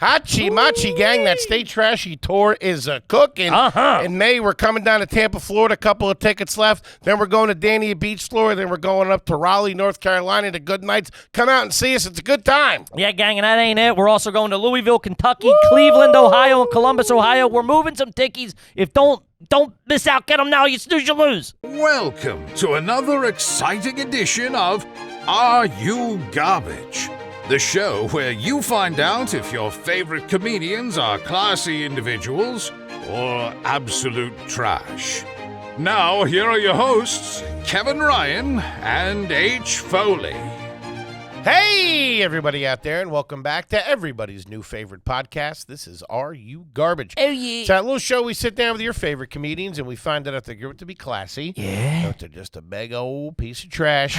Hachi Machi Gang, that Stay Trashy tour is cooking. In May, we're coming down to Tampa, Florida. A couple of tickets left. Then we're going to Dania Beach, Florida. Then we're going up to Raleigh, North Carolina to Good Nights. Come out and see us. It's a good time. Yeah, gang, and that ain't it. We're also going to Louisville, Kentucky, Cleveland, Ohio, and Columbus, Ohio. We're moving some tickies. If don't miss out. Get them now. You snooze, you lose. Welcome to another exciting edition of Are You Garbage? The show where you find out if your favorite comedians are classy individuals or absolute trash. Now, here are your hosts, Kevin Ryan and H. Foley. Hey, everybody out there, and welcome back to everybody's new favorite podcast. This is Are You Garbage? Oh, yeah. It's that little show we sit down with your favorite comedians, and we find out if they're good to be classy. Yeah. Or if they're just a big old piece of trash.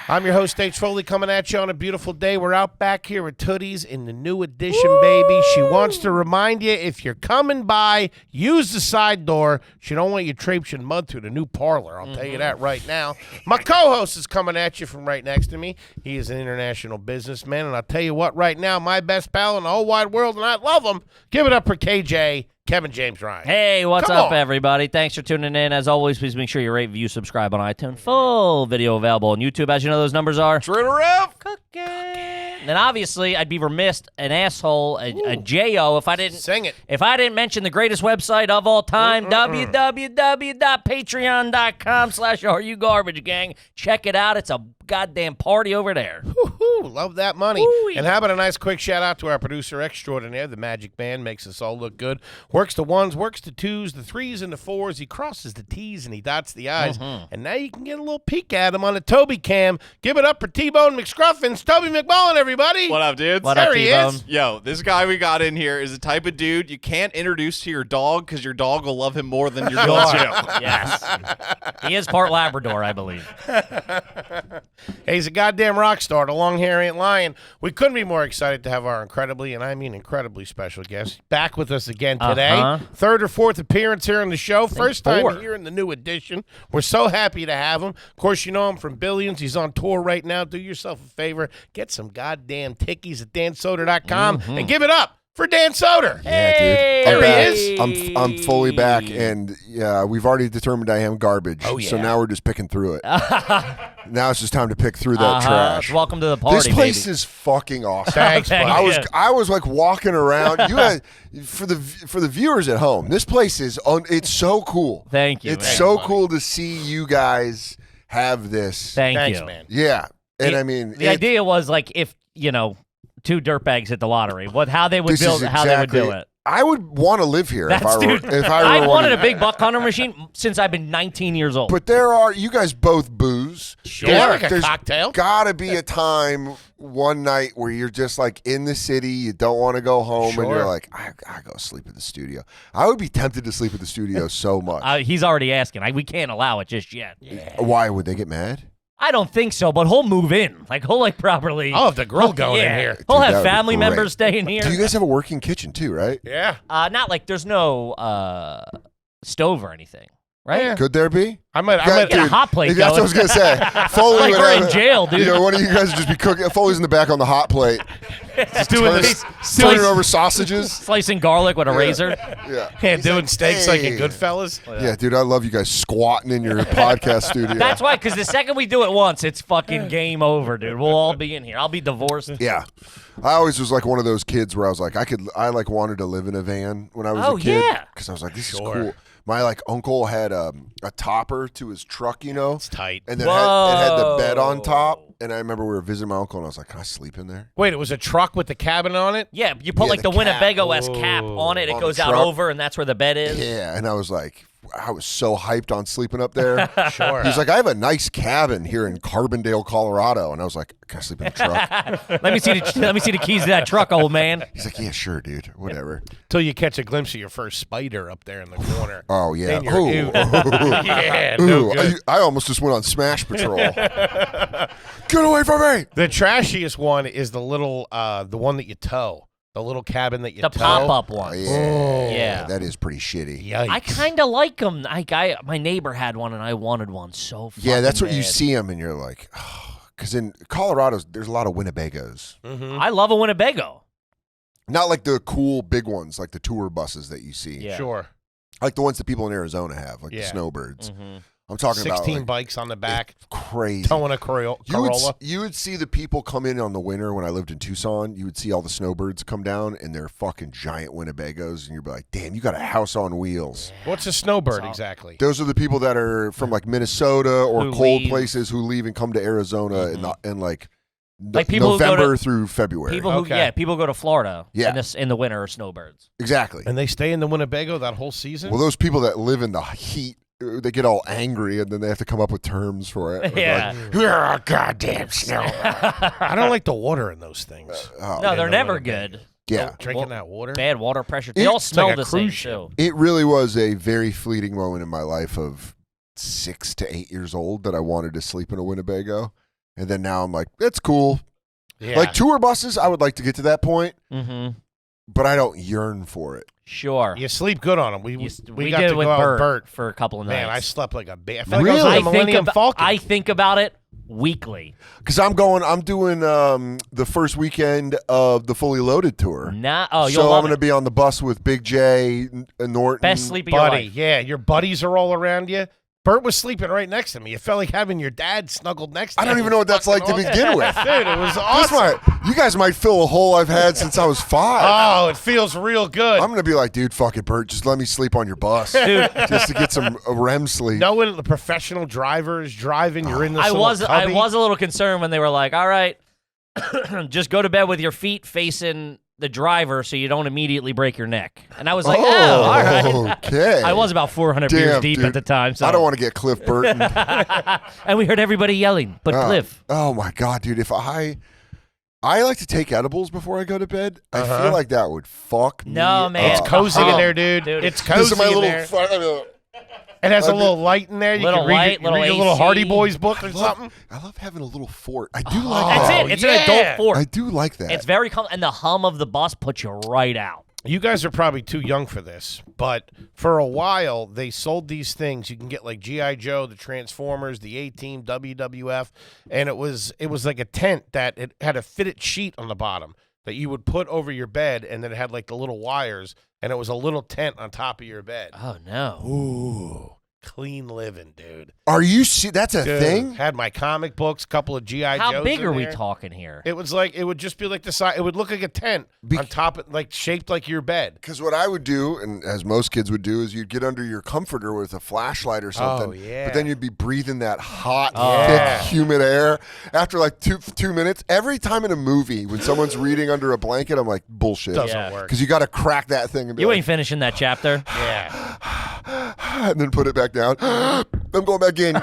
I'm your host, H. Foley, coming at you on a beautiful day. We're out back here at Tootie's in the new edition, baby. She wants to remind you, if you're coming by, use the side door. She don't want you traipsing mud through the new parlor. I'll tell you that right now. My co-host is coming at you from right next to me. He is an international businessman, and I'll tell you what, right now, my best pal in the whole wide world, and I love him. Give it up for KJ, Kevin James Ryan. Hey, what's Come up, on. everybody? Thanks for tuning in. As always, please make sure you rate, review, subscribe on iTunes. Full video available on YouTube. As you know, those numbers are cooking. And then obviously, I'd be remiss, an asshole, a J.O. if I didn't Sing it. If I didn't mention the greatest website of all time, www.patreon.com/RUGarbageGang. Check it out. It's a goddamn party over there. Woo-hoo, love that money. Ooh-wee. And how about a nice quick shout out to our producer extraordinaire, the Magic Man, makes us all look good. Works the ones, works the twos, the threes, and the fours. He crosses the T's and he dots the I's. And now you can get a little peek at him on the Toby Cam. Give it up for T-Bone McScruffins. Toby McMullen, everybody. What up, dudes? What up, There he T-Bone? is. Yo, this guy we got in here is the type of dude you can't introduce to your dog because your dog will love him more than your dog you. Yes. He is part Labrador, I believe. Hey, he's a goddamn rock star. The long hair ain't lying. We couldn't be more excited to have our incredibly, and I mean incredibly special guest back with us again today. Third or fourth appearance here on the show. First time four. here in the new edition. We're so happy to have him. Of course, you know him from Billions. He's on tour right now. Do yourself a favor. Get some goddamn tickies at dansoder.com and give it up for Dan Soder. Hey. There he is. I'm fully back, and yeah, we've already determined I am garbage. Oh, yeah. So now we're just picking through it. Now it's just time to pick through that trash. Welcome to the party, This place baby. is fucking awesome. Thanks, Thank buddy. you. I was like walking around. You had, for the viewers at home, this place is it's so cool. Thank you, It's man. so cool to see you guys have this. Thanks, you. man. Yeah, and I mean The idea was like if, two dirtbags hit the lottery, how they would This build is how they would do exactly- it. I would want to live here if I were. Dude, If I I've were wanted one a big buck hunter machine since I've been 19 years old. But you guys both booze. Yeah, like a There's cocktail. gotta be a time one night where you're just like in the city, you don't want to go home, and Sure. you're like, I go sleep at the studio. I would be tempted to sleep at the studio so much. He's already asking. We can't allow it just yet. Why would they get mad? I don't think so, but he'll move in. Like, he'll properly. I'll have the grill going in yeah. here. He'll Dude, have that would be family great. members staying here. Do you guys have a working kitchen too, right? Yeah. Not like there's no stove or anything, right? Yeah. Could there be? I might Get a Dude, hot plate That's what I was going. gonna say. Foley Like would we're have in jail, dude. One of you guys would just be cooking. Foley's in the back on the hot plate, turning over sausages. Slicing garlic with a razor. Yeah. Yeah, doing steaks like in "Hey." Goodfellas. Yeah, dude, I love you guys squatting in your podcast studio. That's why, because the second we do it once, it's fucking game over, dude. We'll all be in here. I'll be divorced. Yeah. I always was like one of those kids where I was like, I wanted to live in a van when I was Oh, a kid. yeah. Because I was like, this Sure. is cool. My uncle had a topper to his truck, It's tight. and then it had the bed on Whoa. top. And I remember we were visiting my uncle, and I was like, can I sleep in there? Wait, it was a truck with the cabin on it? Yeah, you put Yeah, like the the cap. Winnebago-esque cap on it. It On goes the out truck. over, and that's where the bed is. Yeah. And I was like, I was so hyped on sleeping up there. Sure. He was like, I have a nice cabin here in Carbondale, Colorado. And I was like, can I sleep in the truck? Let me see the keys to that truck, old man. He's like, yeah, sure, dude. Whatever. Till you catch a glimpse of your first spider up there in the corner. Oh, yeah. Then you're Ooh. yeah, no Ooh, good. I almost just went on Smash Patrol. Get away from me! The trashiest one is the little, the one that you tow. The little cabin that you The tow. pop-up Oh, one. yeah. Yeah. That is pretty shitty. Yikes. I kind of like them. My neighbor had one, and I wanted one so fucking Yeah, that's what you bad. see them, and you're like, because in Colorado, there's a lot of Winnebagos. Mhm. I love a Winnebago. Not like the cool big ones, like the tour buses that you see. Yeah. Sure. Like the ones that people in Arizona have, like the snowbirds. I'm talking 16 about 16 bikes on the back. Crazy. Towing a Corolla. You would see the people come in on the winter when I lived in Tucson. You would see all the snowbirds come down and they're fucking giant Winnebagos. And you'd be like, damn, you got a house on wheels. What's a snowbird exactly? Those are the people that are from like Minnesota or Who cold leave. places who leave and come to Arizona in like people who go November to- through February. People who people go to Florida in the winter are snowbirds. Exactly. And they stay in the Winnebago that whole season? Well, those people that live in the heat, they get all angry and then they have to come up with terms for it. Yeah. Like, you're a goddamn snow. I don't like the water in those things. No, they're never good. Yeah. Drinking that water? Bad water pressure. They all smell like a the same, cruise ship. too. It really was a very fleeting moment in my life of 6 to 8 years old that I wanted to sleep in a Winnebago. And then now I'm like, it's cool. Yeah. Like tour buses, I would like to get to that point, Mm-hmm. but I don't yearn for it. Sure. You sleep good on them. We got did to it with go out with Bert Bert. for a couple of nights. Man, I slept like a baby. I felt like I was like a I think Millennium Falcon. I think about it weekly. Because I'm doing the first weekend of the Fully Loaded tour. You'll So I'm love going to be on the bus with Big J, Norton. Best sleep of your buddy. life. Yeah, your buddies are all around you. Bert was sleeping right next to me. It felt like having your dad snuggled next to I you. don't even know what that's like to begin with. Dude, it was awesome. You guys might fill a hole I've had since I was 5. Oh, it feels real good. I'm going to be like, dude, fuck it, Bert. Just let me sleep on your bus. Dude. Just to get some REM sleep. Knowing the professional driver is driving, you're in this I little was cubby. a little concerned when they were like, all right, just go to bed with your feet facing the driver so you don't immediately break your neck. And I was like, oh all right. Okay. I was about 400 beers Damn, deep dude. at the time. So. I don't want to get Cliff Burton. And we heard everybody yelling, but Cliff. Oh my God, dude! If I like to take edibles before I go to bed. I feel like that would fuck me. No, man. It's cozy in there, dude. It's cozy This is my in little. there. It has a little light in there. You Little can read, light, your, read little a little AC. Hardy Boys book or something. I love having a little fort. I do like That's that. it. It's yeah. an adult fort. I do like that. It's very and the hum of the bus puts you right out. You guys are probably too young for this, but for a while they sold these things. You can get like G.I. Joe, the Transformers, the A-Team, WWF, and it was like a tent that it had a fitted sheet on the bottom that you would put over your bed, and then it had like the little wires, and it was a little tent on top of your bed. Oh, no. Ooh, clean living, dude. Are you see? That's a Dude, thing. had my comic books, couple of G.I. Joes. How big in are we there. talking here? It was like, it would just be like the size. It would look like a tent on top of, like shaped like your bed. Because what I would do, and as most kids would do, is you'd get under your comforter with a flashlight or something. Oh, yeah. But then you'd be breathing that hot, Yeah. thick, humid air. After like two minutes, every time in a movie when someone's reading under a blanket, I'm like, bullshit. Doesn't work. Because you got to crack that thing and be You like, ain't finishing that chapter. Yeah. and then put it back down. I'm going back in.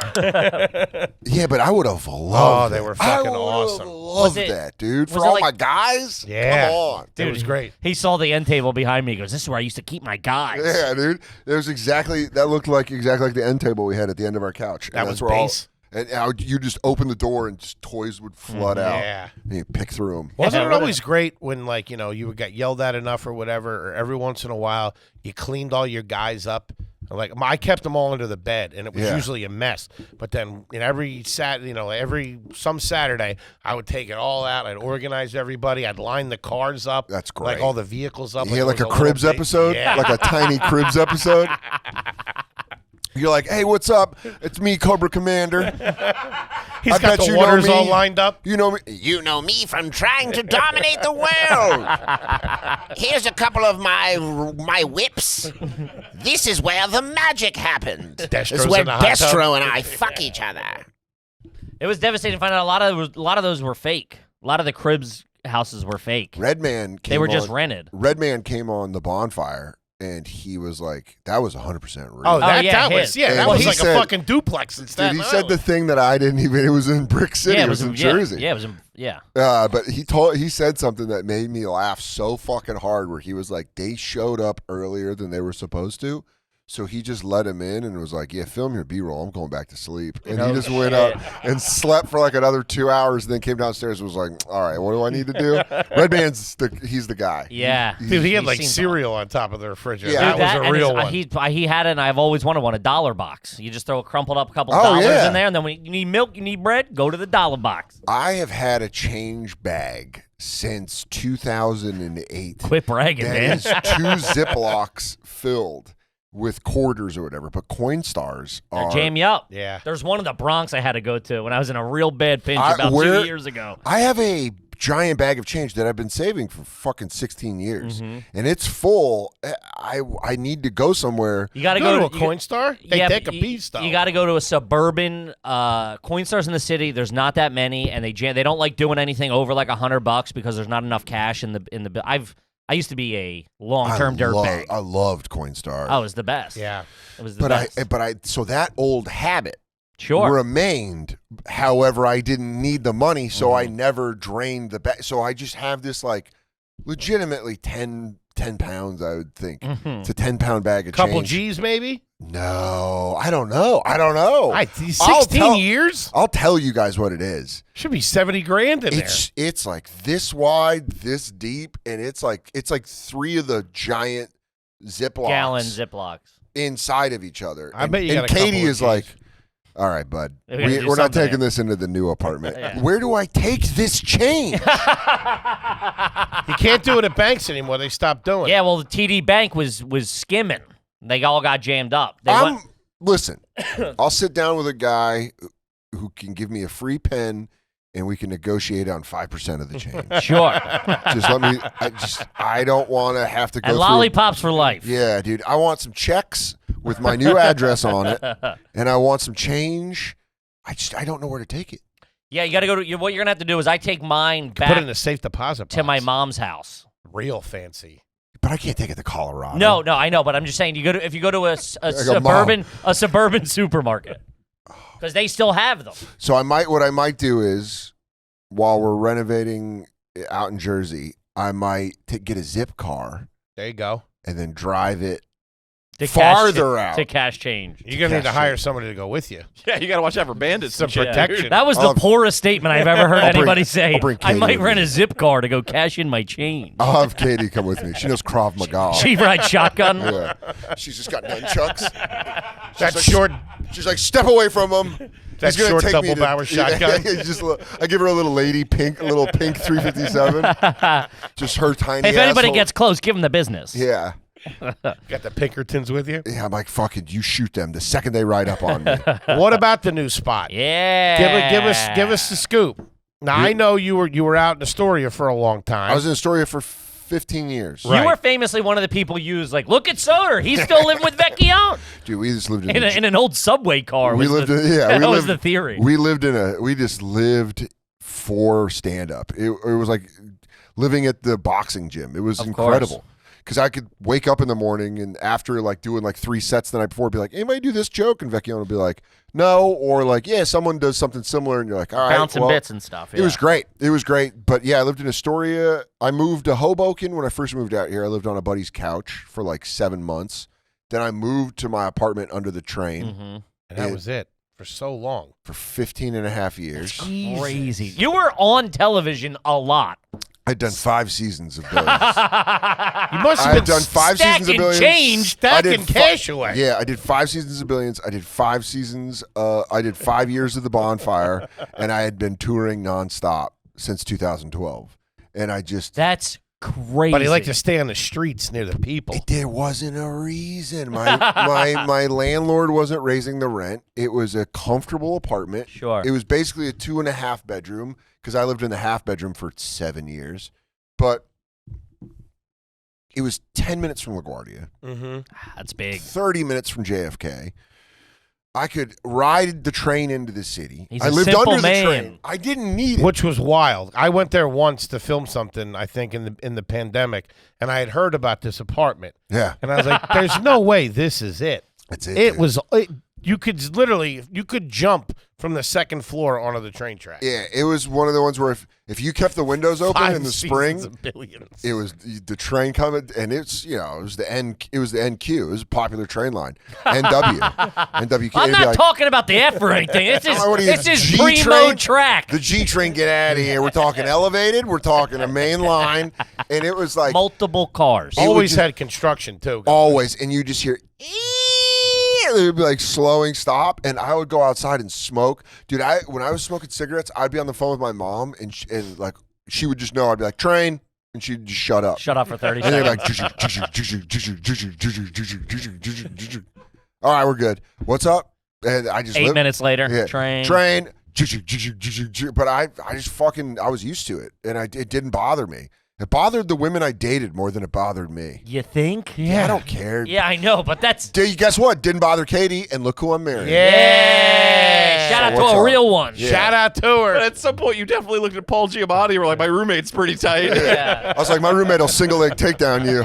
Yeah, but I would have loved they it. were fucking I awesome. Loved it- that, dude. For was it all like- my guys? Yeah. Come on. It was great. He saw the end table behind me. He goes, this is where I used to keep my guys. Yeah, dude. That looked like exactly like the end table we had at the end of our couch. That And was that's where base? you just open the door and just toys would flood out. Yeah. And you pick through them. Wasn't Yeah, it what always great when, like, you know, you got yelled at enough or whatever, or every once in a while you cleaned all your guys up? Like, I kept them all under the bed, and it was Yeah. usually a mess. But then, every Saturday, I would take it all out. I'd organize everybody. I'd line the cars up. That's great. Like all the vehicles up. You had like it a was Cribs little bit- episode? Yeah. Like a tiny Cribs episode? You're like, hey, what's up? It's me, Cobra Commander. He's I got bet the you know waters me. all lined up. You know me. You know me from trying to dominate the world. Here's a couple of my whips. This is where the magic happened. This is Destro's where in the hot tub. Destro and I fuck each other. It was devastating to find out a lot of those were fake. A lot of the Cribs houses were fake. Redman came They were just on- rented. Redman came on the bonfire, and he was like, that was 100% real. Oh, that yeah, was his. that And was he like said- a fucking duplex in Dude, Staten he said the Island. thing that I didn't even, it was in Brick City. Yeah, it was in yeah, Jersey. Yeah, it was in, yeah. But he said something that made me laugh so fucking hard where he was like, they showed up earlier than they were supposed to. So he just let him in and was like, yeah, film your B-roll. I'm going back to sleep. And he just went up and slept for like another 2 hours and then came downstairs and was like, all right, what do I need to do? Redman's he's the guy. Yeah. Dude, he had like seemed- cereal on top of the refrigerator. Yeah. Dude, that was a and real his- one. He had it, and I've always wanted one, a dollar box. You just throw a crumpled up couple Oh, dollars yeah. in there, and then when you need milk, you need bread, go to the dollar box. I have had a change bag since 2008. Quit bragging, That man. is 2 Ziplocs filled with quarters or whatever. But Coinstars are. Jam you up. Yeah. There's one in the Bronx I had to go to when I was in a real bad pinch about 2 years ago. I have a giant bag of change that I've been saving for fucking 16 years, and it's full. I need to go somewhere. You got to Go go to a Coinstar? They yeah, take a but piece, though. You got to go to a suburban Coinstars in the city. There's not that many, and they don't like doing anything over like $100 because there's not enough cash in the. I used to be a long-term dirtbag. I loved Coinstar. Oh, it was the best. Yeah. It was the best. So that old habit Sure. remained. However, I didn't need the money, so I never drained the bag. So I just have this like legitimately 10 pounds, I would think. It's a 10-pound bag of Couple change. G's, maybe? No, I don't know. 16 years? I'll tell you guys what it is. Should be 70 grand in there. It's like this wide, this deep, and it's like 3 of the giant Ziplocs Gallon Ziplocs. inside of each other. I bet you and got a couple Katie of is G's. like, all right, bud, We gotta do we're not something taking here." this into the new apartment. Yeah. Where do I take this change? You can't do it at banks anymore. They stopped doing it. Yeah, well, the TD Bank was skimming. They all got jammed up. Listen, I'll sit down with a guy who can give me a free pen and we can negotiate on 5% of the change. Sure. Just let me. I don't want to have to go And through. lollipops for life. Yeah, dude. I want some checks with my new address on it, and I want some change. I don't know where to take it. Yeah, you got to go to. What you're gonna have to do is I take mine Put it back in a safe deposit box. to my mom's house. Real fancy. But I can't take it to Colorado. No, I know, but I'm just saying if you go to a Like a suburban supermarket because they still have them. So what I might do is, while we're renovating out in Jersey, I might get a zip car There you go. and then drive it To farther cash, out. to cash change. You're going to need to Cash hire it. somebody to go with you. Yeah, you got to watch out for bandits. Some and shit, protection. dude. That was the I'll- poorest statement I've ever heard I'll bring- anybody say. I'll bring I Katie might with rent me. a zip car to go cash in my change. I'll have Katie come with me. She knows Krav Maga. She rides shotgun. Yeah. She's just got nunchucks. That like- short, She's like, step away from him. that He's gonna short take me double to- barrel shotgun. I give her a little pink 357. Just her tiny. If anybody asshole. gets close, give them the business. Yeah. Got the Pinkertons with you. Yeah, I'm like, fucking, you shoot them the second they ride up on me. What about the new spot? Yeah. Give us the scoop. Now I know you were out in Astoria for a long time. I was in Astoria for 15 years. Right. You were famously one of the people used like, look at Soder. He's still living with Vecchione Dude, we just lived in, in an old subway car. we was lived the, in, yeah, that we was lived, the theory. we just lived for stand up. It was like living at the boxing gym. It was Of incredible. course. Because I could wake up in the morning and after like doing like 3 sets the night before, be like, anybody do this joke? And Vecchione would be like, no. Or like, yeah, someone does something similar. And you're like, all right. Bouncing well, bits and stuff. It was great. It was great. But yeah, I lived in Astoria. I moved to Hoboken when I first moved out here. I lived on a buddy's couch for like 7 months. Then I moved to my apartment under the train Mm-hmm. and that was it for so long. for 15 and a half years. Crazy. You were on television a lot. I'd done 5 seasons of Billions. You must I have had been done 5 seasons of stacking Billions. change, I did stacking cash away. Yeah, I did 5 seasons of Billions. I did 5 seasons. I did 5 years of The Bonfire, and I had been touring nonstop since 2012. And I just That's crazy. But he liked to stay on the streets near the people. there wasn't a reason. My landlord wasn't raising the rent. It was a comfortable apartment. Sure. It was basically a 2.5 bedroom because I lived in the half bedroom for 7 years. But it was 10 minutes from LaGuardia, Mm-hmm. That's big. 30 minutes from JFK. I could ride the train into the city. He's I a lived simple under man. the train. I didn't need it. Which was wild. I went there once to film something, I think, in the pandemic, and I had heard about this apartment. Yeah, And I was like, there's no way this is it. that's it. It dude. was you could jump from the second floor onto the train track. Yeah, it was one of the ones where if you kept the windows open 5 in the seasons spring, of Billions. it was the train coming, and it's it was the NQ. It was a popular train line. NW, NWK. I'm it'd be not like, talking about the F or anything. What are you, This is G primo train? track. The G train, get out of here. We're talking elevated. We're talking a main line, and it was like Multiple cars. would Always just- had construction too. always, and you just hear. It would be like slowing stop, and I would go outside and smoke, dude. When I was smoking cigarettes, I'd be on the phone with my mom, and like she would just know. I'd be like, train, and she'd just shut up. Shut up for 30 And they'd seconds. be like, all right, we're good. What's up? And I just 8 minutes later, yeah, train. But I just fucking, I was used to it, and it didn't bother me. It bothered the women I dated more than it bothered me. You think? Yeah, I don't care. Yeah, I know, but that's... Guess what? Didn't bother Katie, and look who I'm marrying. Yeah. Shout out What's to a up? real one. Yeah. Shout out to her. But at some point, you definitely looked at Paul Giamatti and were like, my roommate's pretty tight. Yeah. I was like, my roommate will single leg takedown you.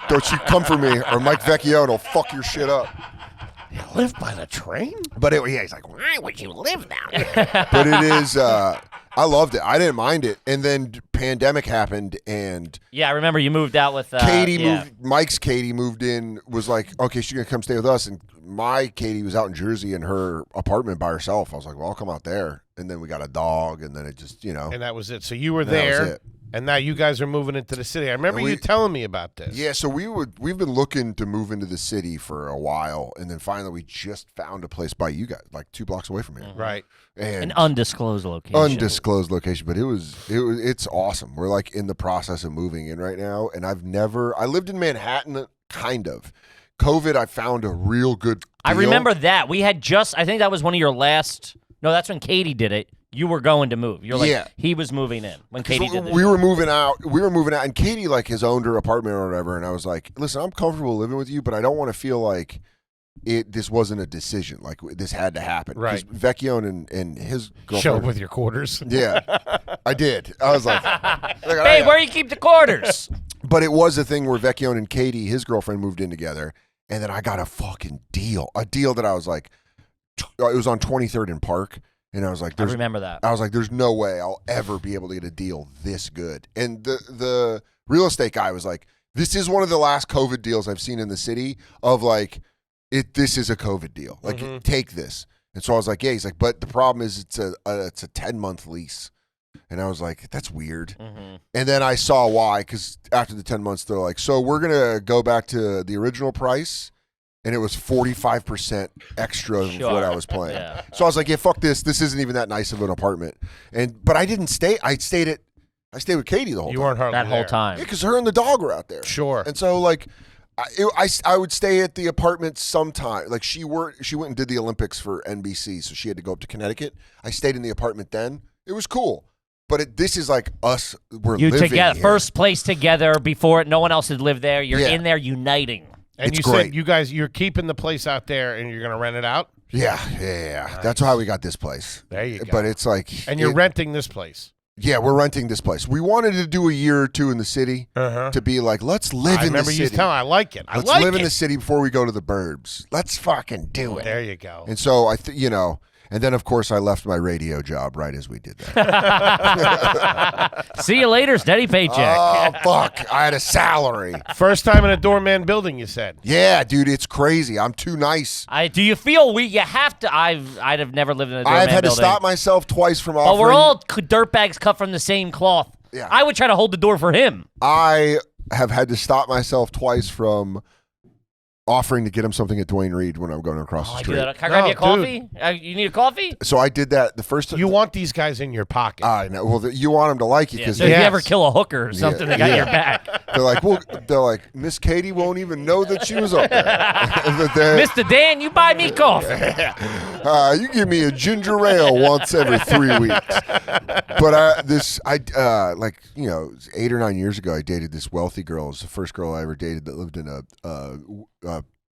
Don't you come for me, or Mike Vecchione will fuck your shit up. You live by the train? But yeah, he's like, Why would you live down there? but it is. I loved it. I didn't mind it. And then pandemic happened, and Yeah, I remember you moved out with... Katie yeah. moved. Mike's Katie moved in. Was like, okay, she's gonna come stay with us. And my Katie was out in Jersey in her apartment by herself. I was like, well, I'll come out there. And then we got a dog, and then it just, And that was it. So you were That was there, it. and now you guys are moving into the city. I remember And you telling me about this. Yeah, so we've been looking to move into the city for a while, and then finally we just found a place by you guys, like 2 blocks away from here. Right. And An undisclosed location. undisclosed location, but it's awesome. We're like in the process of moving in right now, and I lived in Manhattan, kind of. COVID, I found a real good deal. I remember that. We had just... I think that was one of your last... No, that's when Katie did it. You were going to move. You're like, Yeah. he was moving in when Katie did this. We were moving out, and Katie like has owned her apartment or whatever, and I was like, listen, I'm comfortable living with you, but I don't want to feel like this wasn't a decision, like this had to happen. 'Cause Right. Vecchione and his Show up girlfriend. with your quarters. Yeah, I did. I was like, Hey, where you keep the quarters? But it was a thing where Vecchione and Katie, his girlfriend, moved in together, and then I got a fucking deal that I was like, it was on 23rd and Park, and I was like, I remember that. I was like, there's no way I'll ever be able to get a deal this good. And the real estate guy was like, this is one of the last COVID deals I've seen in the city of like, this is a COVID deal. Like, take this. And so I was like, yeah. He's like, but the problem is it's a 10-month lease. And I was like, that's weird. And then I saw why, because after the 10 months, they're like, so we're going to go back to the original price. And it was 45% extra of what I was paying. Yeah. So I was like, yeah, fuck this. This isn't even that nice of an apartment. But I didn't stay. I stayed with Katie the whole time. You weren't hardly That whole there. time. Yeah, because her and the dog were out there. Sure. And so like, I would stay at the apartment sometime. Like she went and did the Olympics for NBC, so she had to go up to Connecticut. I stayed in the apartment then. It was cool. But this is like us. We're You living together, here. first place together before no one else had lived there. You're Yeah. in there uniting. And It's you great. said you're keeping the place out there and you're going to rent it out? Yeah. That's how we got this place. There you go. But it's like, And you're renting this place. Yeah, we're renting this place. We wanted to do a year or two in the city to be like, let's live I in the remember you city. telling I like it. Let's live in the city before we go to the burbs. Let's fucking do it. There you go. And so and then of course I left my radio job right as we did that. See you later, steady paycheck. Oh fuck! I had a salary. First time in a doorman building, you said. Yeah, dude, it's crazy. I'm too nice. Do you feel you have to? I'd have never lived in a doorman I've had building. to stop myself twice from offering. But we're all dirtbags cut from the same cloth. Yeah. I would try to hold the door for him. I have had to stop myself twice from offering to get him something at Dwayne Reed when I'm going across the I do street. that. Can I grab you a No, coffee? You need a coffee? So I did that the first time. You want these guys in your pocket. I know. Well, you want them to like you Yeah, because so if you Yes. ever kill a hooker or something, they got Yeah. your back. they're like, Miss Katie won't even know that she was up there. But then, Mr. Dan, you buy me coffee. you give me a ginger ale once every 3 weeks. But 8 or 9 years ago, I dated this wealthy girl. It was the first girl I ever dated that lived in a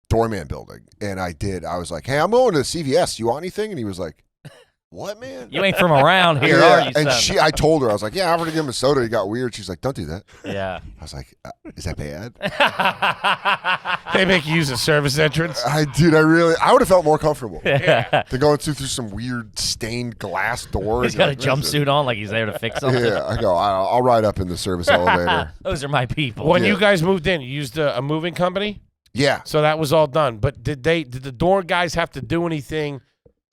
doorman building. And I was like, hey, I'm going to CVS. You want anything? And he was like, what, man? You ain't from around here, Yeah, are you, and son? I told her, I was like, yeah, I offered to give him a soda. He got weird. She's like, don't do that. Yeah. I was like, is that bad? They make you use a service entrance. I would have felt more comfortable than going through some weird stained glass door. He's got a jumpsuit on like he's there to fix something. Yeah, I go, I'll ride up in the service elevator. Those are my people. When Yeah. you guys moved in, you used a moving company? Yeah, So that was all done. But did the door guys have to do anything?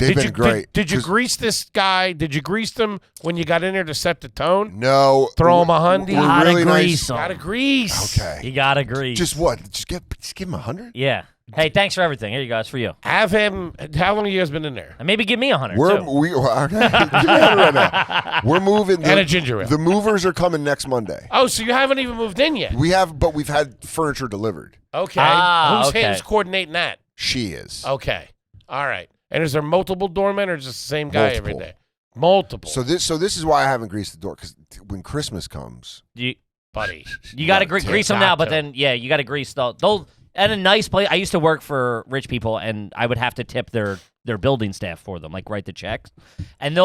they've been great. Did you 'Cause- grease this guy? Did you grease them when you got in there to set the tone? No. Throw him a hundred. We're Gotta really grease nice. 'em. Gotta grease. Okay. You gotta agree. Just what? Just give him 100? Yeah. Hey, thanks for everything. Here you go. It's for you. Have him. How long have you guys been in there? And maybe give me 100 We're too. right now. We're moving. And a ginger ale. The movers are coming next Monday. Oh, so you haven't even moved in yet? But we've had furniture delivered. Okay. Okay. Who's coordinating that? She is. Okay. All right. And is there multiple doormen or just the same guy every Multiple. day? Multiple. So this is why I haven't greased the door, because when Christmas comes, buddy. You got to Gotta grease them got now, but to. then, you got to grease those. At a nice place, I used to work for rich people, and I would have to tip their building staff for them, like write the checks. And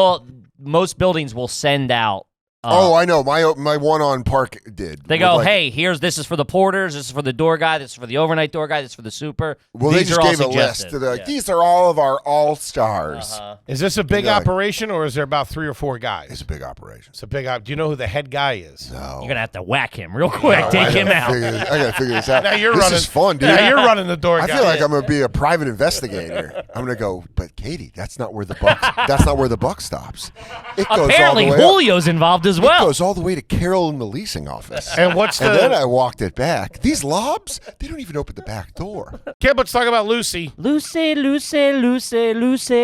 most buildings will send out. I know. My one on Park did. They go, hey, this is for the porters, this is for the door guy, this is for the overnight door guy, this is for the super. Well, These they just are all gave a list. suggested. They're like, these are all of our all-stars. Is this a big Yeah. operation or is there about 3 or 4 guys? It's a big operation. It's a big op. Do you know who the head guy is? No. You're going to have to whack him real quick, take him out. I gotta figure this out. Now you're this running. is fun, dude. Now you're running the door I guy. feel like I'm gonna be a private investigator. I'm gonna go, but Katie, that's not where the buck stops. It goes Apparently, all the way up. Julio's involved as It well. goes all the way to Carol in the leasing office. And what's the? And then I walked it back. These lobs, they don't even open the back door. Kid, let's talk about Lucy. Lucy, Lucy, Lucy, Lucy.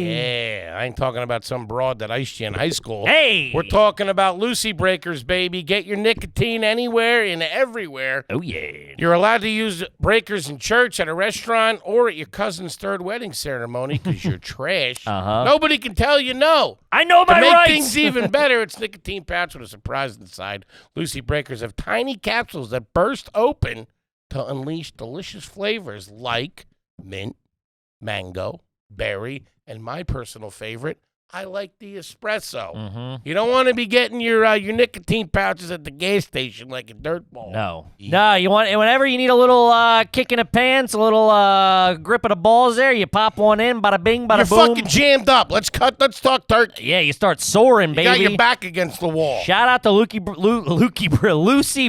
Yeah, I ain't talking about some broad that iced you in high school. Hey. We're talking about Lucy breakers, baby. Get your nicotine anywhere and everywhere. Oh, yeah. You're allowed to use breakers in church, at a restaurant, or at your cousin's 3rd wedding ceremony because you're trash. Nobody can tell you no. I know To my make rights. things even better, it's nicotine pouch with a surprise inside. Lucy breakers have tiny capsules that burst open to unleash delicious flavors like mint, mango, berry, and my personal favorite, I like the espresso. You don't want to be getting your nicotine pouches at the gas station like a dirtball. No. No, you want whenever you need a little kick in the pants, a little grip of the balls there, you pop one in, bada bing, bada You're boom. fucking jammed up. Let's talk turkey. Yeah, you start soaring, You baby. got your back against the wall. Shout out to Lucy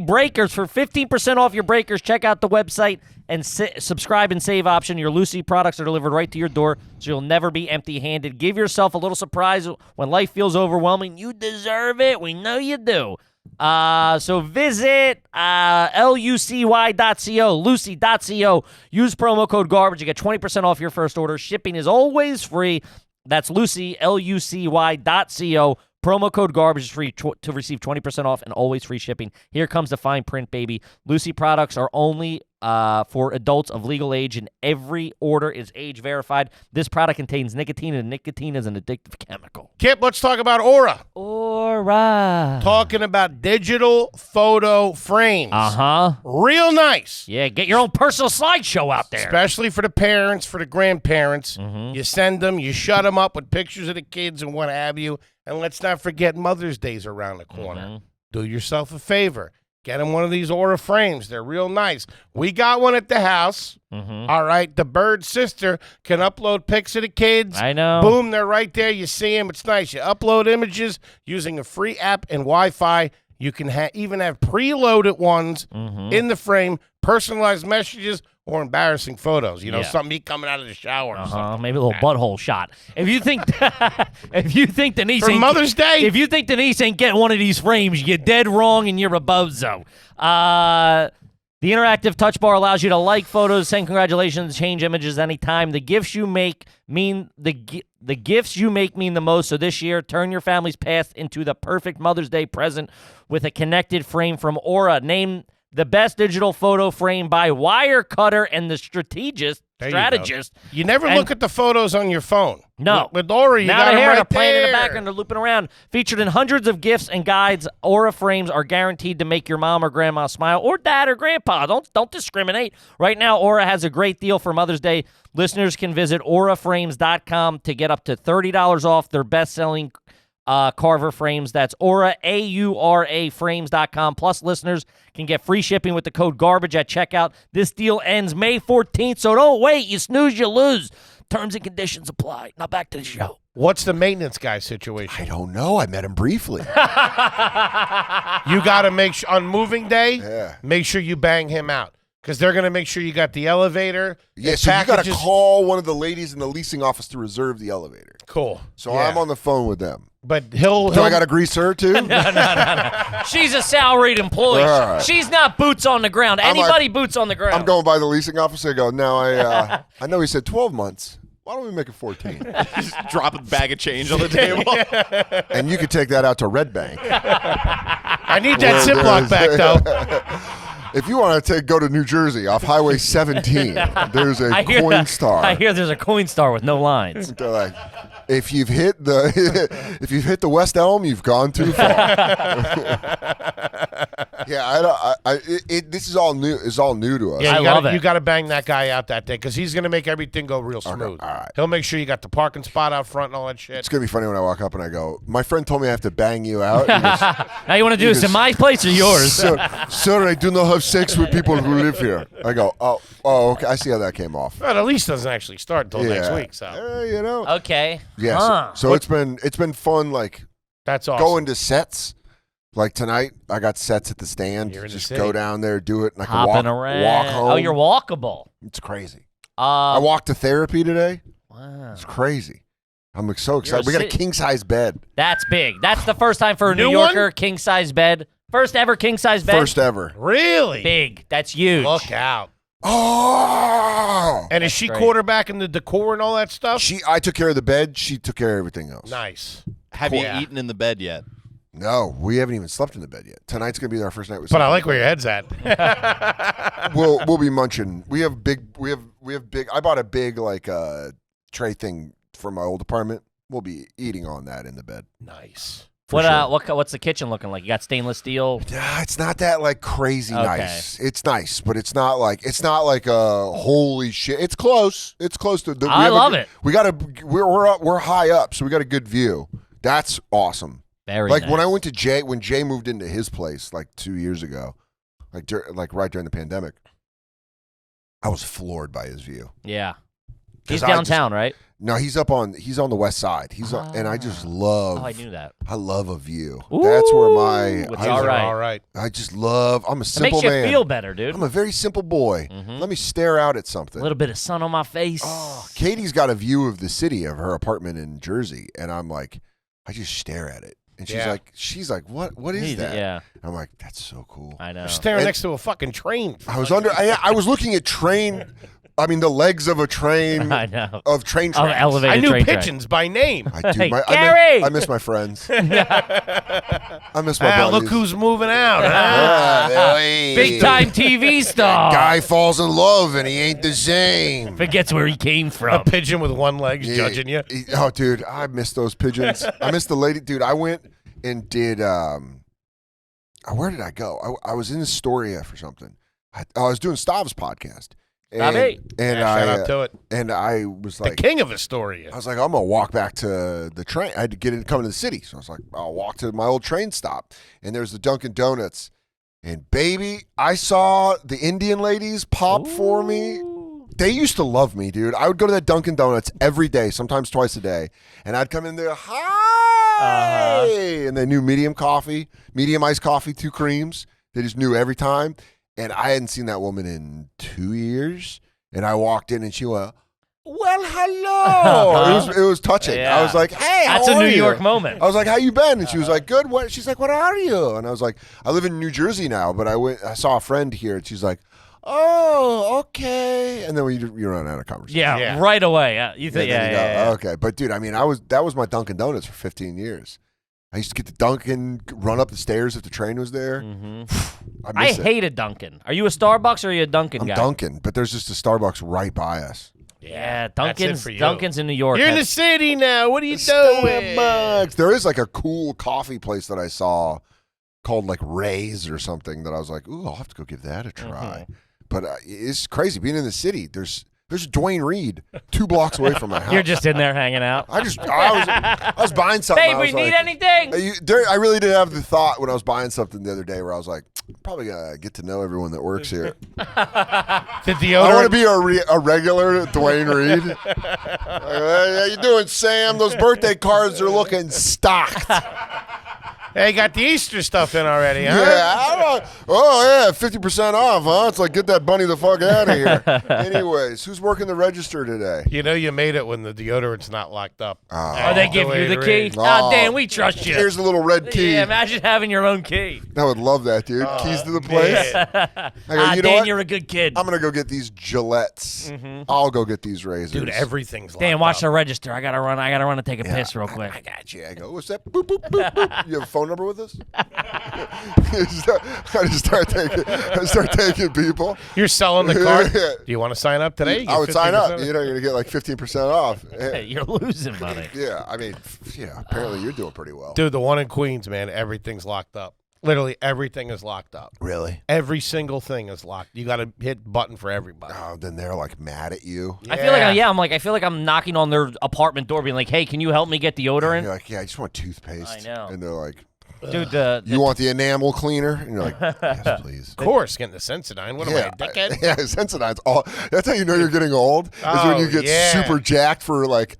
Breakers for 15% off your breakers. Check out the website and subscribe and save option. Your Lucy products are delivered right to your door, so you'll never be empty-handed. Give yourself a little surprise when life feels overwhelming. You deserve it. We know you do. So visit lucy.co, lucy.co. Use promo code GARBAGE. You get 20% off your first order. Shipping is always free. That's Lucy, lucy.co. Promo code GARBAGE is free to receive 20% off and always free shipping. Here comes the fine print, baby. Lucy products are only for adults of legal age, and every order is age verified. This product contains nicotine, and nicotine is an addictive chemical. Kip, let's talk about Aura. Aura. Talking about digital photo frames. Real nice. Yeah, get your own personal slideshow out there. Especially for the parents, for the grandparents. You send them, you shut them up with pictures of the kids and what have you. And let's not forget Mother's Day's around the corner. Do yourself a favor. Get them one of these Aura frames. They're real nice. We got one at the house. All right. The Bird sister can upload pics of the kids. I know. Boom, they're right there. You see them. It's nice. You upload images using a free app and Wi-Fi. You can even have preloaded ones in the frame, personalized messages, or embarrassing photos. You know, something me coming out of the shower or something. Maybe a little butthole shot. If you think Denise For ain't Mother's Day? if you think Denise ain't getting one of these frames, you're dead wrong and you're a bozo. The interactive touch bar allows you to like photos, send congratulations, change images anytime. The gifts you make mean the gifts you make mean the most. So this year, turn your family's past into the perfect Mother's Day present with a connected frame from Aura. Name the best digital photo frame by Wirecutter and the strategist. You never look at the photos on your phone. No. With Aura, you now got they're them here, right they're playing in the there. background, they're looping around. Featured in hundreds of gifts and guides, Aura frames are guaranteed to make your mom or grandma smile, or dad or grandpa. Don't discriminate. Right now, Aura has a great deal for Mother's Day. Listeners can visit auraframes.com to get up to $30 off their best-selling Carver frames. That's Aura, A-U-R-A frames.com. Plus, listeners can get free shipping with the code GARBAGE at checkout. This deal ends May 14th, so don't wait. You snooze, you lose. Terms and conditions apply. Now back to the show. What's the maintenance guy situation? I don't know. I met him briefly. You got to make sure on moving day, make sure you bang him out. Because they're going to make sure you got the elevator. Yeah, so you got to call one of the ladies in the leasing office to reserve the elevator. Cool. So I'm on the phone with them. But he'll Do I got to grease her too? No. She's a salaried employee. All right. She's not boots on the ground. Anybody boots on the ground. I'm going by the leasing officer. I go, no, I know he said 12 months. Why don't we make it 14? Just drop a bag of change on the table. And you could take that out to Red Bank. I need that Ziploc back, though. If you want to go to New Jersey off Highway 17, there's a coin star. I hear there's a coin star with no lines. They're like, if you've hit the West Elm, you've gone too far. Yeah, this is all new. It's all new to us. Yeah, I love it. You got to bang that guy out that day because he's going to make everything go real smooth. Okay, all right. He'll make sure you got the parking spot out front and all that shit. It's gonna be funny when I walk up and I go, my friend told me I have to bang you out. He goes, Now you want to do this in my place or yours? Sir, I do not have sex with people who live here. I go, oh, okay. I see how that came off. Well, the lease doesn't actually start until next week, so You know. Okay. Yeah. Huh. So it's been fun. Like that's awesome. going to sets. Like tonight, I got sets at the stand. You're in the Just city. go down there, do it, and I can Hopping around. walk home. Oh, you're walkable. It's crazy. I walked to therapy today. Wow. It's crazy. I'm so excited. We got a city- king size bed. That's big. That's the first time for a New New one? Yorker king size bed. First ever king size bed. First ever. Really Big. That's huge. look out. Oh. And is she great. quarterbacking the decor and all that stuff? I took care of the bed. She took care of everything else. Nice. Have Cool. you eaten in the bed yet? No, we haven't even slept in the bed yet. Tonight's gonna be our first night. But I like where your head's at. We'll be munching. We have big. I bought a big tray thing for my old apartment. We'll be eating on that in the bed. Nice. What's the kitchen looking like? You got stainless steel. It's not that crazy Okay. nice. It's nice, but it's not like a holy shit. It's close. It's close to. I love it. We're high up, so we got a good view. That's awesome. Very Like nice. when I went to when Jay moved into his place 2 years ago, right during the pandemic, I was floored by his view. Yeah. He's 'Cause I downtown, right? No, he's on the west side. and I just love. Oh, I knew that. I love a view. That's where It's all right. All right. I just love. I'm a It simple makes you man. feel better, dude. I'm a very simple boy. Mhm. Let me stare out at A something. little bit of sun on my face. Oh, Katie's got a view of the city of her apartment in Jersey, and I'm like, I just stare at it, and she's like, what is that? Yeah, I'm like, that's so cool. I know. You're staring And- next to a fucking train. I was looking at the legs of a train I know. of train Oh, tracks. elevated I knew train track. pigeons by name. I do. Hey, I Gary! miss my friends. I miss my buddies. Look who's moving out. Huh? Big time TV star. Guy falls in love and he ain't the same. Forgets where he came A from. pigeon with one leg judging you. Oh, dude, I miss those pigeons. I miss the lady. Dude, I went and did. Where did I go? I was in Astoria for something. I was doing Stav's podcast. Stavi. And Shout out to it. And I was The like, king of Astoria. I was like, I'm gonna walk back to the train. I had to come to the city, so I was like, I'll walk to my old train stop. And there's the Dunkin' Donuts, and baby, I saw the Indian ladies pop for me. They used to love me, dude. I would go to that Dunkin' Donuts every day, sometimes twice a day, and I'd come in there, hi, and they knew medium iced coffee, 2 creams. They just knew every time. And I hadn't seen that woman in 2 years. And I walked in and she went, well, hello. It was touching. Yeah. I was like, hey, how That's a are New you? York moment. I was like, how you been? And she was like, good. What? She's like, what are you? And I was like, I live in New Jersey now, but I saw a friend here. And she's like, oh, okay. And then you run out of conversation. Yeah, right away. You And think? then Yeah, you go, yeah. okay. But dude, I mean, that was my Dunkin' Donuts for 15 years. I used to get the Dunkin', run up the stairs if the train was there. I miss it. hated Dunkin'. Are you a Starbucks or are you a Dunkin' I'm guy? Dunkin', but there's just a Starbucks right by us. Yeah, That's it for you. Dunkin's in New York. You're in the That's- city now. What are you doing? Starbucks. There is like a cool coffee place that I saw called like Ray's or something that I was like, ooh, I'll have to go give that a try. But it's crazy being in the city. There's Dwayne Reed 2 blocks away from my house. You're just in there hanging out. I was buying something. Hey, I we was need like, anything? I really did have the thought when I was buying something the other day where I was like, I'm probably gonna get to know everyone that works here. The I deodorant. want to be a regular Dwayne Reed. How you doing, Sam? Those birthday cards are looking stocked. Hey, got the Easter stuff in already, huh? Yeah. Oh, yeah, 50% off, huh? It's like, get that bunny the fuck out of here. Anyways, who's working the register today? You know you made it when the deodorant's not locked up. Oh, they give you the key? Oh. Ah, Dan, we trust you. Here's a little red key. Yeah, imagine having your own key. I would love that, dude. Keys to the place. man. I go, you know Dan, what? you're a good kid. I'm going to go get these Gillettes. I'll go get these razors. Dude, everything's locked Dan, watch up. the register. I gotta run and take a piss real quick. I got you. I go, what's that? Boop, boop, boop, boop. You have a phone number with us? I just start taking people. You're selling the card. Yeah. Do you want to sign up today? I would sign up. 50%? You know, you're going to get like 15% off. Hey, you're losing money. Yeah, I mean, yeah, apparently you're doing pretty well. Dude, the one in Queens, man, everything's locked up. Literally everything is locked up. Really? Every single thing is locked. You got to hit button for everybody. Oh, then they're like mad at you. I feel like I feel like I'm knocking on their apartment door, being like, "Hey, can you help me get deodorant?" You're like, yeah, I just want toothpaste. I know. And they're like, Dude, you want the enamel cleaner? And you're like, yes, please. Of course, getting the Sensodyne. What am I, a dickhead? Yeah, Sensodine's all. That's how you know you're getting old. Is when you get super jacked for like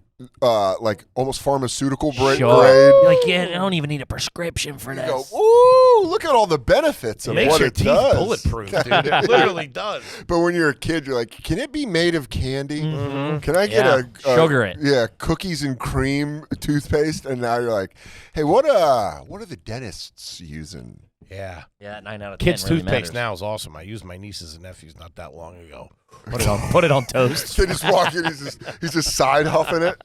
almost pharmaceutical grade. You're like, yeah, I don't even need a prescription for You this. go, ooh, look at all the benefits of Makes what your it teeth does. bulletproof, dude. It literally does. But when you're a kid, you're like, can it be made of candy? Can I get Yeah. a Sugar it. Yeah, cookies and cream toothpaste? And now you're like, hey, what are the dentists using? Yeah. Yeah, 9 out of 10 Kids' really toothpaste matters. now is awesome. I used my nieces and nephews not that long ago. Put it on toast. They just walk in, he's just side huffing it.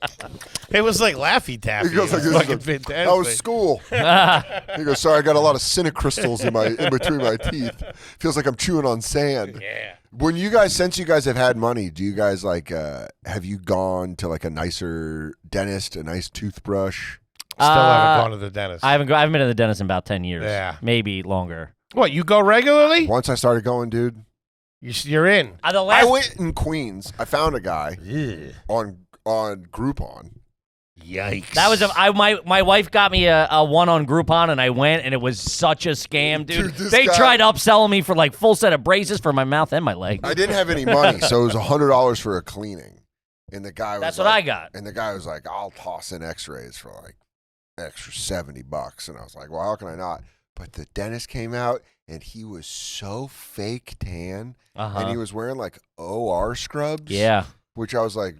It was like Laffy Taffy. He goes It like was this. fucking He's like, fantastic. How was school? He goes, sorry, I got a lot of crystals in between my teeth. Feels like I'm chewing on sand. Yeah. When you guys, since you guys have had money, do you guys like, have you gone to like a nicer dentist, a nice toothbrush? Still haven't gone to the dentist. I haven't been to the dentist in about 10 years. Yeah. Maybe longer. What, you go regularly? Once I started going, dude, You're in. I went in Queens. I found a guy on Groupon. Yikes. That was my wife got me a one on Groupon, and I went, and it was such a scam, dude. Dude, they this guy- tried upselling me for like full set of braces for my mouth and my leg. I didn't have any money, so it was $100 for a cleaning. And the guy was That's like, what I got. And the guy was like, I'll toss in x-rays for like extra $70. And I was like, well, how can I not? But the dentist came out, and he was so fake tan, and he was wearing like OR scrubs. Yeah. Which I was like,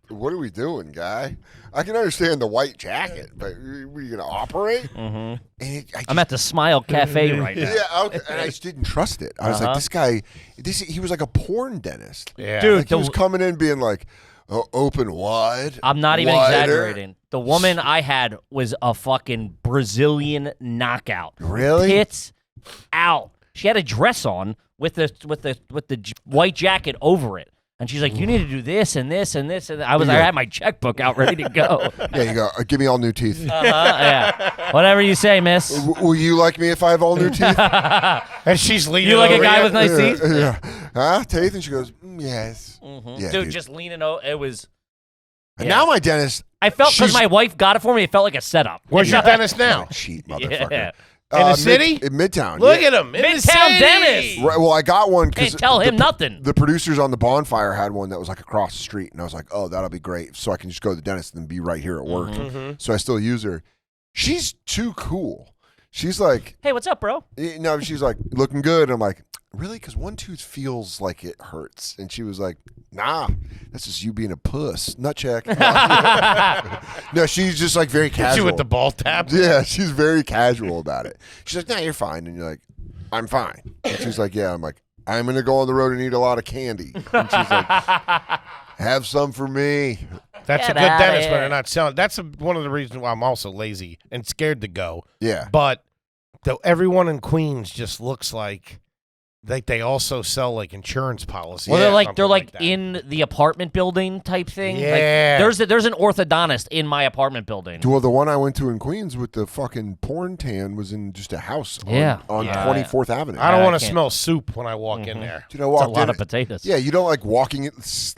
what are we doing, guy? I can understand the white jacket, but were you going to operate? Mm-hmm. And I'm at the Smile Cafe right now. Yeah, okay. And I just didn't trust it. I was like, this guy, he was like a porn dentist. Yeah. Dude, Like he was coming in being like, open wide. I'm not even wider. exaggerating. The woman I had was a fucking Brazilian knockout. Really? Tits out. She had a dress on with the white jacket over it. And she's like, you need to do this and this and this. And I had my checkbook out ready to go. Yeah, you go, give me all new teeth. Yeah. Whatever you say, miss. Will you like me if I have all new teeth? And she's leaning You like a over guy you. with nice teeth? Yeah. Huh? Teeth? And she goes, yes. Yeah, Dude, just leaning over. It was. And now my dentist. I felt because she's- my wife got it for me, it felt like a setup. Where's your dentist now? Cheat, motherfucker. Yeah. In the city? In Midtown. Look yeah. at him. In the Midtown city. dentist. Right, well, I got one because Can't tell him nothing. The producers on the bonfire had one that was like across the street, and I was like, "Oh, that'll be great." So I can just go to the dentist and be right here at work. So I still use her. She's too cool. She's like, Hey, what's up, bro? no, she's like looking good. I'm like, really? Because one tooth feels like it hurts, and she was like, nah, that's just you being a puss. Nut check. No, she's just like very Hit casual. you with the ball tap. Yeah, she's very casual about it. She's like, nah, you're fine. And you're like, I'm fine. And she's like, yeah. I'm like, I'm going to go on the road and eat a lot of candy. And she's like, have some for me. That's Get a good outta dentist when here. they're not selling. That's one of the reasons why I'm also lazy and scared to go. Yeah. But everyone in Queens just looks like they also sell like insurance policies. Well, or they're like something that. in the apartment building type thing. Yeah. Like, there's an orthodontist in my apartment building. Well, the one I went to in Queens with the fucking porn tan was in just a house on, Yeah. on Yeah. 24th Avenue. I don't I want to can't- smell soup when I walk in there. Dude, I It's a walked lot in. of potatoes. Yeah, you don't like walking in,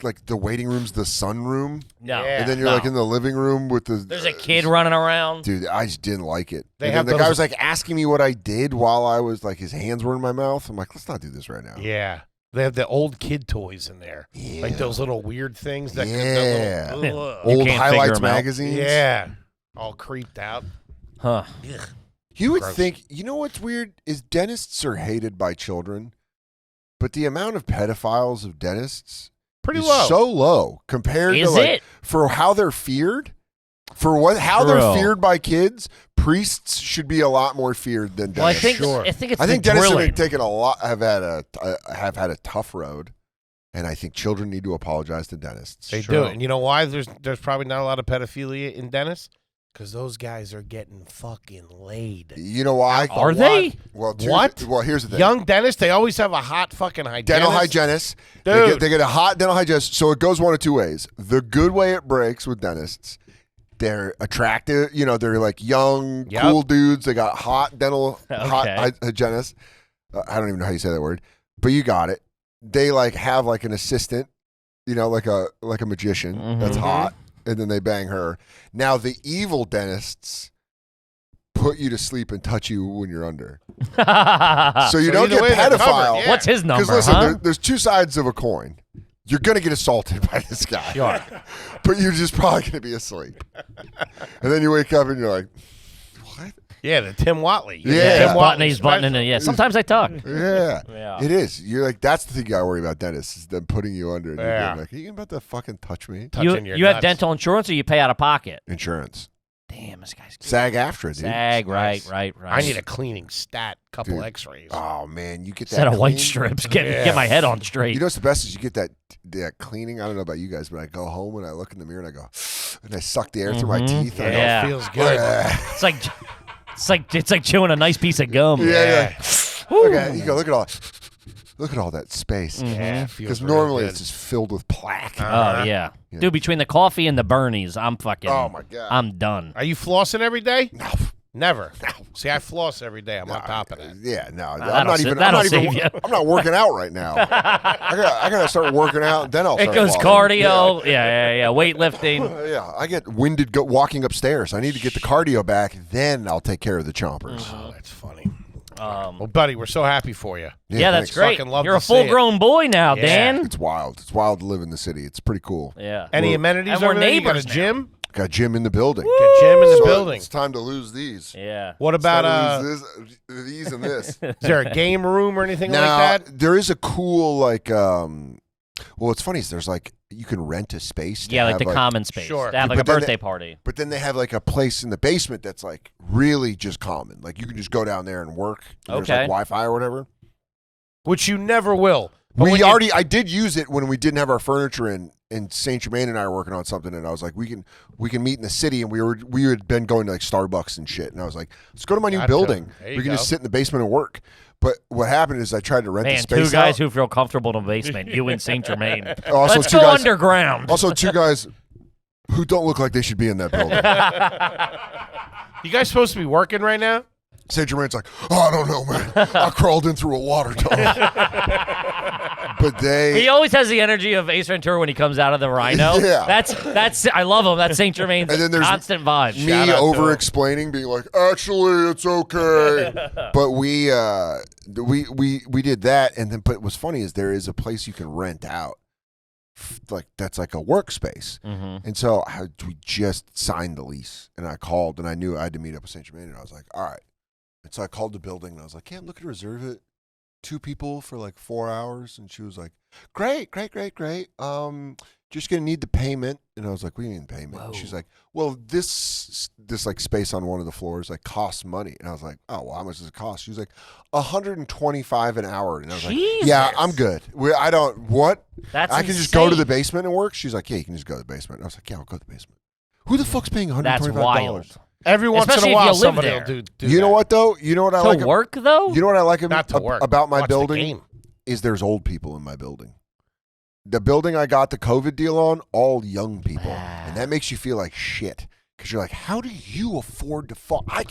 like the waiting room's the sunroom, No. Yeah. and then you're No. like in the living room with the. There's a kid running around. Dude, I just didn't like it. They And have then the guy those- was like asking me what I did while I was like his hands were in my mouth. I'm like, let's not do this right now. Yeah. They have the old kid toys in there. Yeah. Like those little weird things that Yeah. could. Little, You Old can't highlights figure 'em out. magazines. yeah. All creeped out. Huh. You would Gross. think, you know what's weird is dentists are hated by children, but the amount of pedophiles of dentists Pretty is low. so low compared Is to like it? for how they're feared. For how True. they're feared by kids, priests should be a lot more feared than Well, I dentists. think Sure. I think it's I think the dentists drilling. have taken a lot. Have had a tough road, and I think children need to apologize to dentists. They do. And you know why there's probably not a lot of pedophilia in dentists? Because those guys are getting fucking laid. You know why? Are they? Well, What? Well, here's the thing. Young dentists, they always have a hot fucking hygienist. Dental hygienists. Dude. They get a hot dental hygienist. So it goes one of two ways. The good way it breaks with dentists, they're attractive. You know, they're like young, Yep. cool dudes. They got hot dental, hot Okay. hygienists. I don't even know how you say that word, but you got it. They like have like an assistant, you know, like a magician that's Mhm. hot, and then they bang her. Now the evil dentists put you to sleep and touch you when you're under. So you So don't either get way, they're covered, pedophile. yeah. What's his number? Because listen, huh? there's two sides of a coin. You're going to get assaulted by this guy. Sure. But you're just probably going to be asleep. And then you wake up and you're like, what? Yeah, the Tim Watley. Yeah. Tim He's Watley buttoning it. Yeah. Sometimes I talk. Yeah. Yeah. It is. You're like, that's the thing you got to worry about dentists is them putting you under. And Yeah. you're being like, are you about to fucking touch me? touching your You have nuts. dental insurance or you pay out of pocket? Insurance. Damn, this guy's good. SAG-AFTRA, dude. Sag, right. I need a cleaning stat, couple Dude. X-rays. Oh, man. You get that Set of white clean- strips. Yeah. Get my head on straight. You know what's the best is you get that cleaning. I don't know about you guys, but I go home and I look in the mirror and I go, and I suck the air through my teeth. And Yeah. It feels good. It's like chewing a nice piece of gum. Yeah. Okay, you go look at all that space. Yeah, it feels Because real normally good. it's just filled with plaque. Oh yeah. Dude, between the coffee and the Bernies, I'm fucking. Oh, my God. I'm done. Are you flossing every day? No. Never. See, I floss every day. I'm on top of that. Yeah, no. I'm that'll not sa- even. that'll I'm not even. save you. I'm not working out right now. I gotta start working out, and then I'll. It start goes flossing. cardio. Yeah. Weightlifting. Yeah, I get winded walking upstairs. I need to get the cardio back. Then I'll take care of the chompers. Oh, that's funny. Well, buddy, we're so happy for you. Yeah, that's thanks. great. Fucking love You're to a see it. full-grown boy now, Yeah. Dan. It's wild. It's wild to live in the city. It's pretty cool. Yeah. Any amenities And we're over there? You got a neighbors now. gym? Got a gym in the building. Got gym in the So building. It's time to lose these. Yeah. What It's time about to lose these and this. is there a game room or anything Now like that? there is a cool like. Well, what's funny is there's like you can rent a space. To Yeah, like have, the common space. Sure. To have like But a then birthday party. But then they have like a place in the basement that's like really just common. Like you can just go down there and work. And There's Okay. like Wi-Fi or whatever. Which you never will. But when I did use it when we didn't have our furniture in. And Saint Germain and I were working on something, and I was like, we can meet in the city, and we had been going to like Starbucks and shit, and I was like, let's go to my new Gotcha. building. There you We can go. just sit in the basement and work. But what happened is I tried to rent the Man, space two guys out. who feel comfortable in the basement. You and Saint Germain. Also, Let's two go guys- underground. Also, two guys who don't look like they should be in that building. You guys supposed to be working right now? Saint Germain's like, oh, I don't know, man. I crawled in through a water tunnel. But He always has the energy of Ace Ventura when he comes out of the Rhino. Yeah. that's I love him. That's Saint Germain's And then there's constant vibe. me Shout out to over him. explaining, being like, actually, it's okay. But we did that, and then but what's funny is there is a place you can rent out, like that's like a workspace. Mm-hmm. And so we just signed the lease, and I called, and I knew I had to meet up with Saint Germain, and I was like, all right. And so I called the building, and I was like, yeah, I'm looking to reserve it. 2 people for like 4 hours. And she was like, great. Just going to need the payment. And I was like, what do you mean payment? And she's like, well, this like space on one of the floors like costs money. And I was like, oh, well, how much does it cost? She was like, $125 an hour. And I was like, yeah, I'm good. That's I can just go to the insane. basement and work? She's like, yeah, you can just go to the basement. And I was like, yeah, I'll go to the basement. Who the fuck's paying $125? That's wild. Every once Especially in if a while, you live somebody there. will do You know that. what, though? You know what I like? To work though? You know what I like Not to work. about my Watch the building? game. Is there's old people in my building. The building I got the COVID deal on, all young people. And that makes you feel like shit. Because you're like, how do you afford to fall? I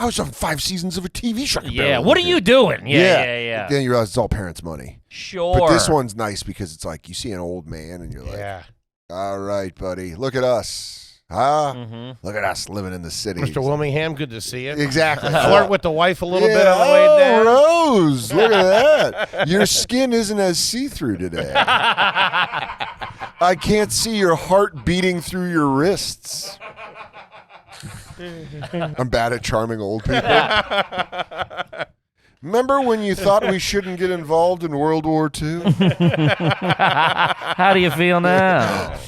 was on 5 seasons of a TV show. I can Yeah. barely What are live you here. doing? Yeah. Then you realize it's all parents' money. Sure. But this one's nice because it's like you see an old man and you're like, Yeah. all right, buddy, look at us. Huh? Mm-hmm. Look at us living in the city. Mr. Wilmingham, good to see you. Exactly. Flirt with the wife a little bit Yeah. on the way down. Oh, Rose, look at that. Your skin isn't as see-through today. I can't see your heart beating through your wrists. I'm bad at charming old people. Remember when you thought we shouldn't get involved in World War II? How do you feel now?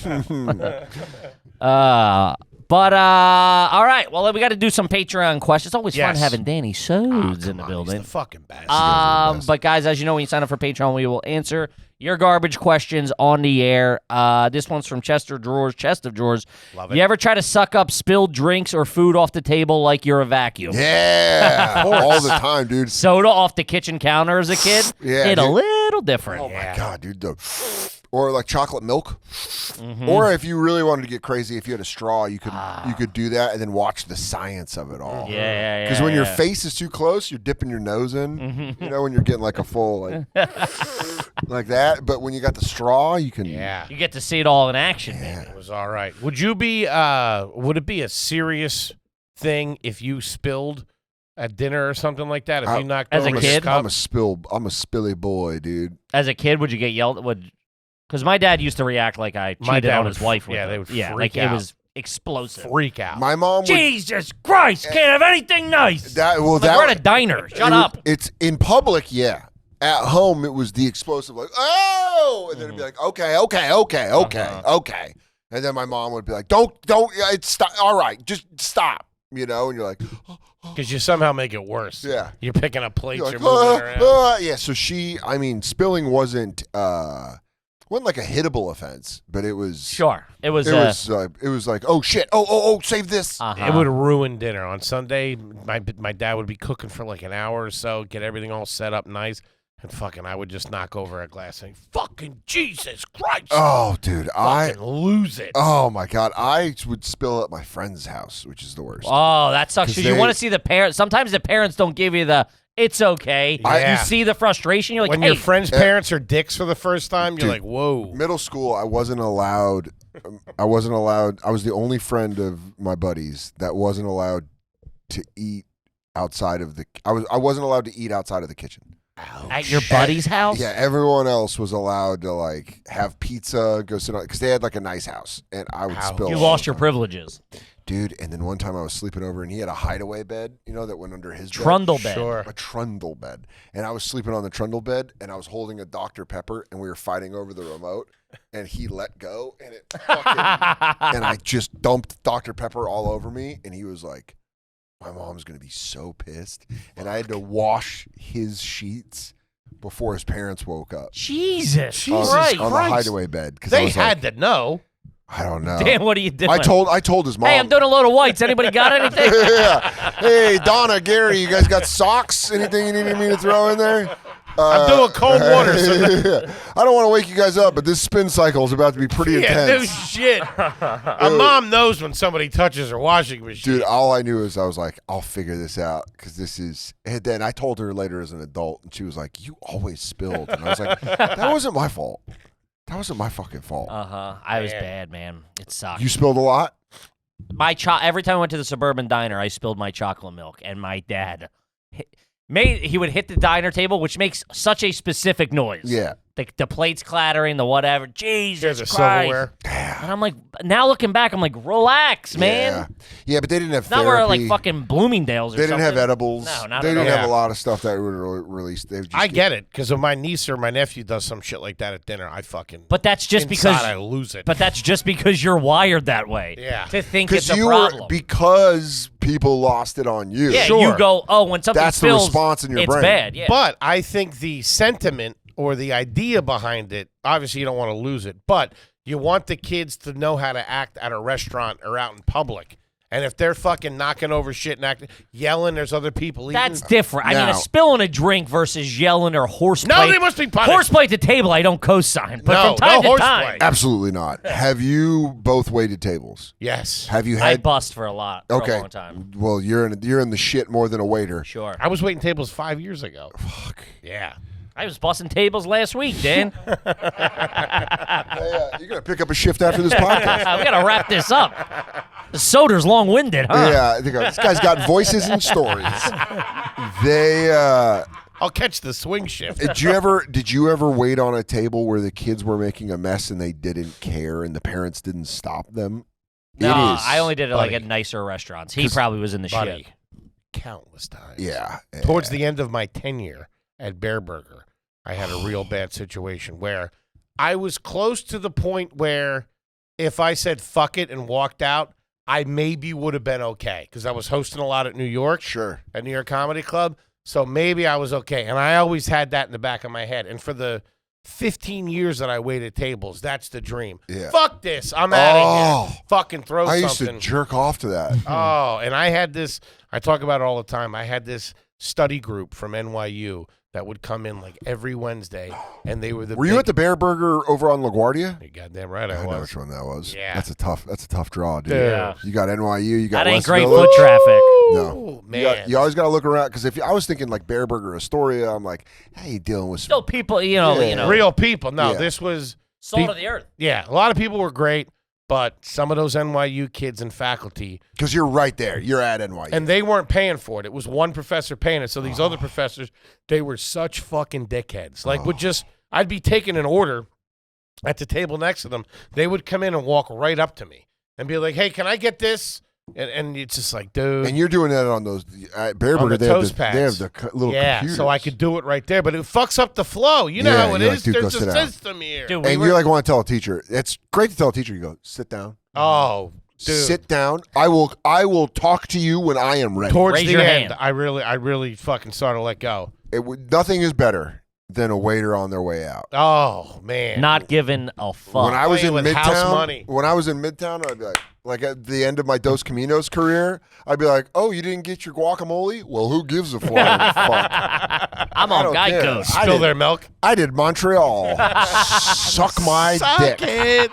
All right. Well, we got to do some Patreon questions. It's always fun having Danny Sodes in the building. He's the fucking best. But guys, as you know, when you sign up for Patreon, we will answer your garbage questions on the air. This one's from Chest of Drawers. Love it. You ever try to suck up spilled drinks or food off the table like you're a vacuum? Yeah, all the time, dude. Soda off the kitchen counter as a kid? Yeah, Hit a dude. little different. Oh my God, dude. Or like chocolate milk. Or if you really wanted to get crazy, if you had a straw, you could do that and then watch the science of it all. Yeah. Because when your face is too close, you're dipping your nose in. You know, when you're getting like a full like that. But when you got the straw, you can. Yeah. You get to see it all in action, man. It was all right. Would it be a serious thing if you spilled at dinner or something like that? If you knocked as a over kid? the cup? I'm a spilly boy, dude. As a kid, would you get yelled? Because my dad used to react like I cheated on his wife with him. they would like freak out. it was explosive. Freak out. My mom would. Jesus Christ! Can't have anything nice. We're We're at a diner. Shut up. It's in public, yeah. At home, it was the explosive, like, oh, and then it'd be like, okay. And then my mom would be like, don't, it's stop. All right, just stop, you know, and you're like, Because you somehow make it worse. Yeah. You're picking up plates. you're like, You're moving around. yeah. So spilling wasn't like a hittable offense, but it was. Sure. It was like, oh shit, oh, save this. It would ruin dinner. On Sunday, my dad would be cooking for like an hour or so, get everything all set up nice, and fucking I would just knock over a glass saying, fucking Jesus Christ. Oh, dude, fucking lose it. Oh my God, I would spill at my friend's house, which is the worst. Oh, that sucks. 'Cause Because you want to see the parents. Sometimes the parents don't give you the, it's okay. Yeah. You see the frustration. You're like, when hey. your friends' parents are dicks for the first time, you're Dude, like, whoa. Middle school, I wasn't allowed. I was the only friend of my buddies that wasn't allowed to eat outside of the. I wasn't allowed to eat outside of the kitchen. At your buddy's house? Yeah, everyone else was allowed to like have pizza, go sit on because they had like a nice house, and I would spill. You all lost the your time. privileges. Dude. And then one time I was sleeping over, and he had a hideaway bed, you know, that went under his Trundle bed. bed. Sure. A trundle bed, and I was sleeping on the trundle bed, and I was holding a Dr. Pepper, and we were fighting over the remote, and he let go, and it fucking, and I just dumped Dr. Pepper all over me, and he was like, my mom's gonna be so pissed, and I had to wash his sheets before his parents woke up. Jesus on Christ. the hideaway bed. 'Cause I They was had like, to know. I don't know. Dan, what are you doing? I told his mom. Hey, I'm doing a load of whites. Anybody got anything? Yeah. Hey, Donna, Gary, you guys got socks? Anything you need me to throw in there? I'm doing cold water. So I don't want to wake you guys up, but this spin cycle is about to be pretty yeah, no intense. shit. A mom knows when somebody touches her washing machine. Dude, all I knew is I was like, I'll figure this out because this is. And then I told her later as an adult, and she was like, "You always spilled," and I was like, "That wasn't my fault. That wasn't my fucking fault." I was bad, man. It sucked. You spilled a lot. Every time I went to the suburban diner, I spilled my chocolate milk, and my dad he would hit the diner table, which makes such a specific noise. Yeah. The plates clattering, the whatever. Jesus Here's the Christ. silverware. And I'm like, now looking back, I'm like, relax, man. Yeah, but they didn't have It's not therapy. where like fucking Bloomingdale's or They something. didn't have edibles. No, not They at didn't all. have a lot of stuff that were released. They just I get it, because if my niece or my nephew does some shit like that at dinner, I fucking. But that's just inside, because I lose it. But that's just because you're wired that way. Yeah. To think it's because a you problem. because people lost it on you. yeah, Sure. you go, oh, when something That's the spills, response in your it's brain. bad. Yeah. But I think the sentiment or the idea behind it, obviously you don't want to lose it, but you want the kids to know how to act at a restaurant or out in public. And if they're fucking knocking over shit and yelling, there's other people eating. That's different. I mean, a Now- spilling a drink versus yelling or horseplay. No, they must be punished. Horseplay at the table, I don't co-sign. But No, from time no to horseplay. time, Absolutely not. Have you both waited tables? Yes. Have you I had? bust for a Okay. long time. Well, you're in the shit more than a waiter. Sure. I was waiting tables 5 years ago. Fuck. Yeah. I was busting tables last week, Dan. Hey, you're gonna pick up a shift after this podcast. We got to wrap this up. The Soder's long-winded, huh? Yeah, they go, this guy's got voices and stories. I'll catch the swing shift. Did you ever wait on a table where the kids were making a mess and they didn't care and the parents didn't stop them? No, It is. I only did it like Buddy. at nicer restaurants. He probably was in the Buddy, shit. countless times. Yeah. Towards the end of my tenure at Bear Burger, I had a real bad situation where I was close to the point where if I said fuck it and walked out, I maybe would have been okay because I was hosting a lot at New York. Sure. At New York Comedy Club. So maybe I was okay. And I always had that in the back of my head. And for the 15 years that I waited tables, that's the dream. Yeah. Fuck this. I'm out of here. Oh, Fucking throw I used something. to jerk off to that. Oh, and I had this, I talk about it all the time. I had this study group from NYU that would come in like every Wednesday, and they were the Were you at the Bear Burger over on LaGuardia? You're goddamn right I I know was. which one that was. Yeah. That's a tough draw, dude. Dude. Yeah. You got NYU, you got That ain't West great Village. foot traffic. No, man. You always got to look around because if I was thinking like Bear Burger Astoria, I'm like, how you dealing with? Still people, you know, Yeah. Real people. No, Yeah. this was, salt of the earth. yeah, a lot of people were great, but some of those NYU kids and faculty, Because you're right there. You're at NYU. and they weren't paying for it. It was one professor paying it. So these other professors, they were such fucking dickheads. Like, would just, I'd be taking an order at the table next to them. They would come in and walk right up to me and be like, hey, can I get this? And it's just like, dude. And you're doing that on those Bear On Burger. the They have toast the, they have pads. the little yeah, computers. so I could do it right there, but it fucks up the flow. You know Yeah, how it you're like, is. dude, go There's sit a down. system here. Dude, we And were, you're like, want to tell a teacher. It's great to tell a teacher. You go, sit down. Oh, dude. Sit down. I will talk to you when I am ready. Towards Raise the your end, hand. I really fucking started to let go. Nothing is better than a waiter on their way out. Oh man, not giving a fuck. When I was in Playing with house money. Midtown, I'd be like at the end of my Dos Caminos career, I'd be like, "Oh, you didn't get your guacamole? Well, who gives a flying fuck? I'm I on don't care. Geico. I spill did- their milk. I did Montreal. Suck my dick. it.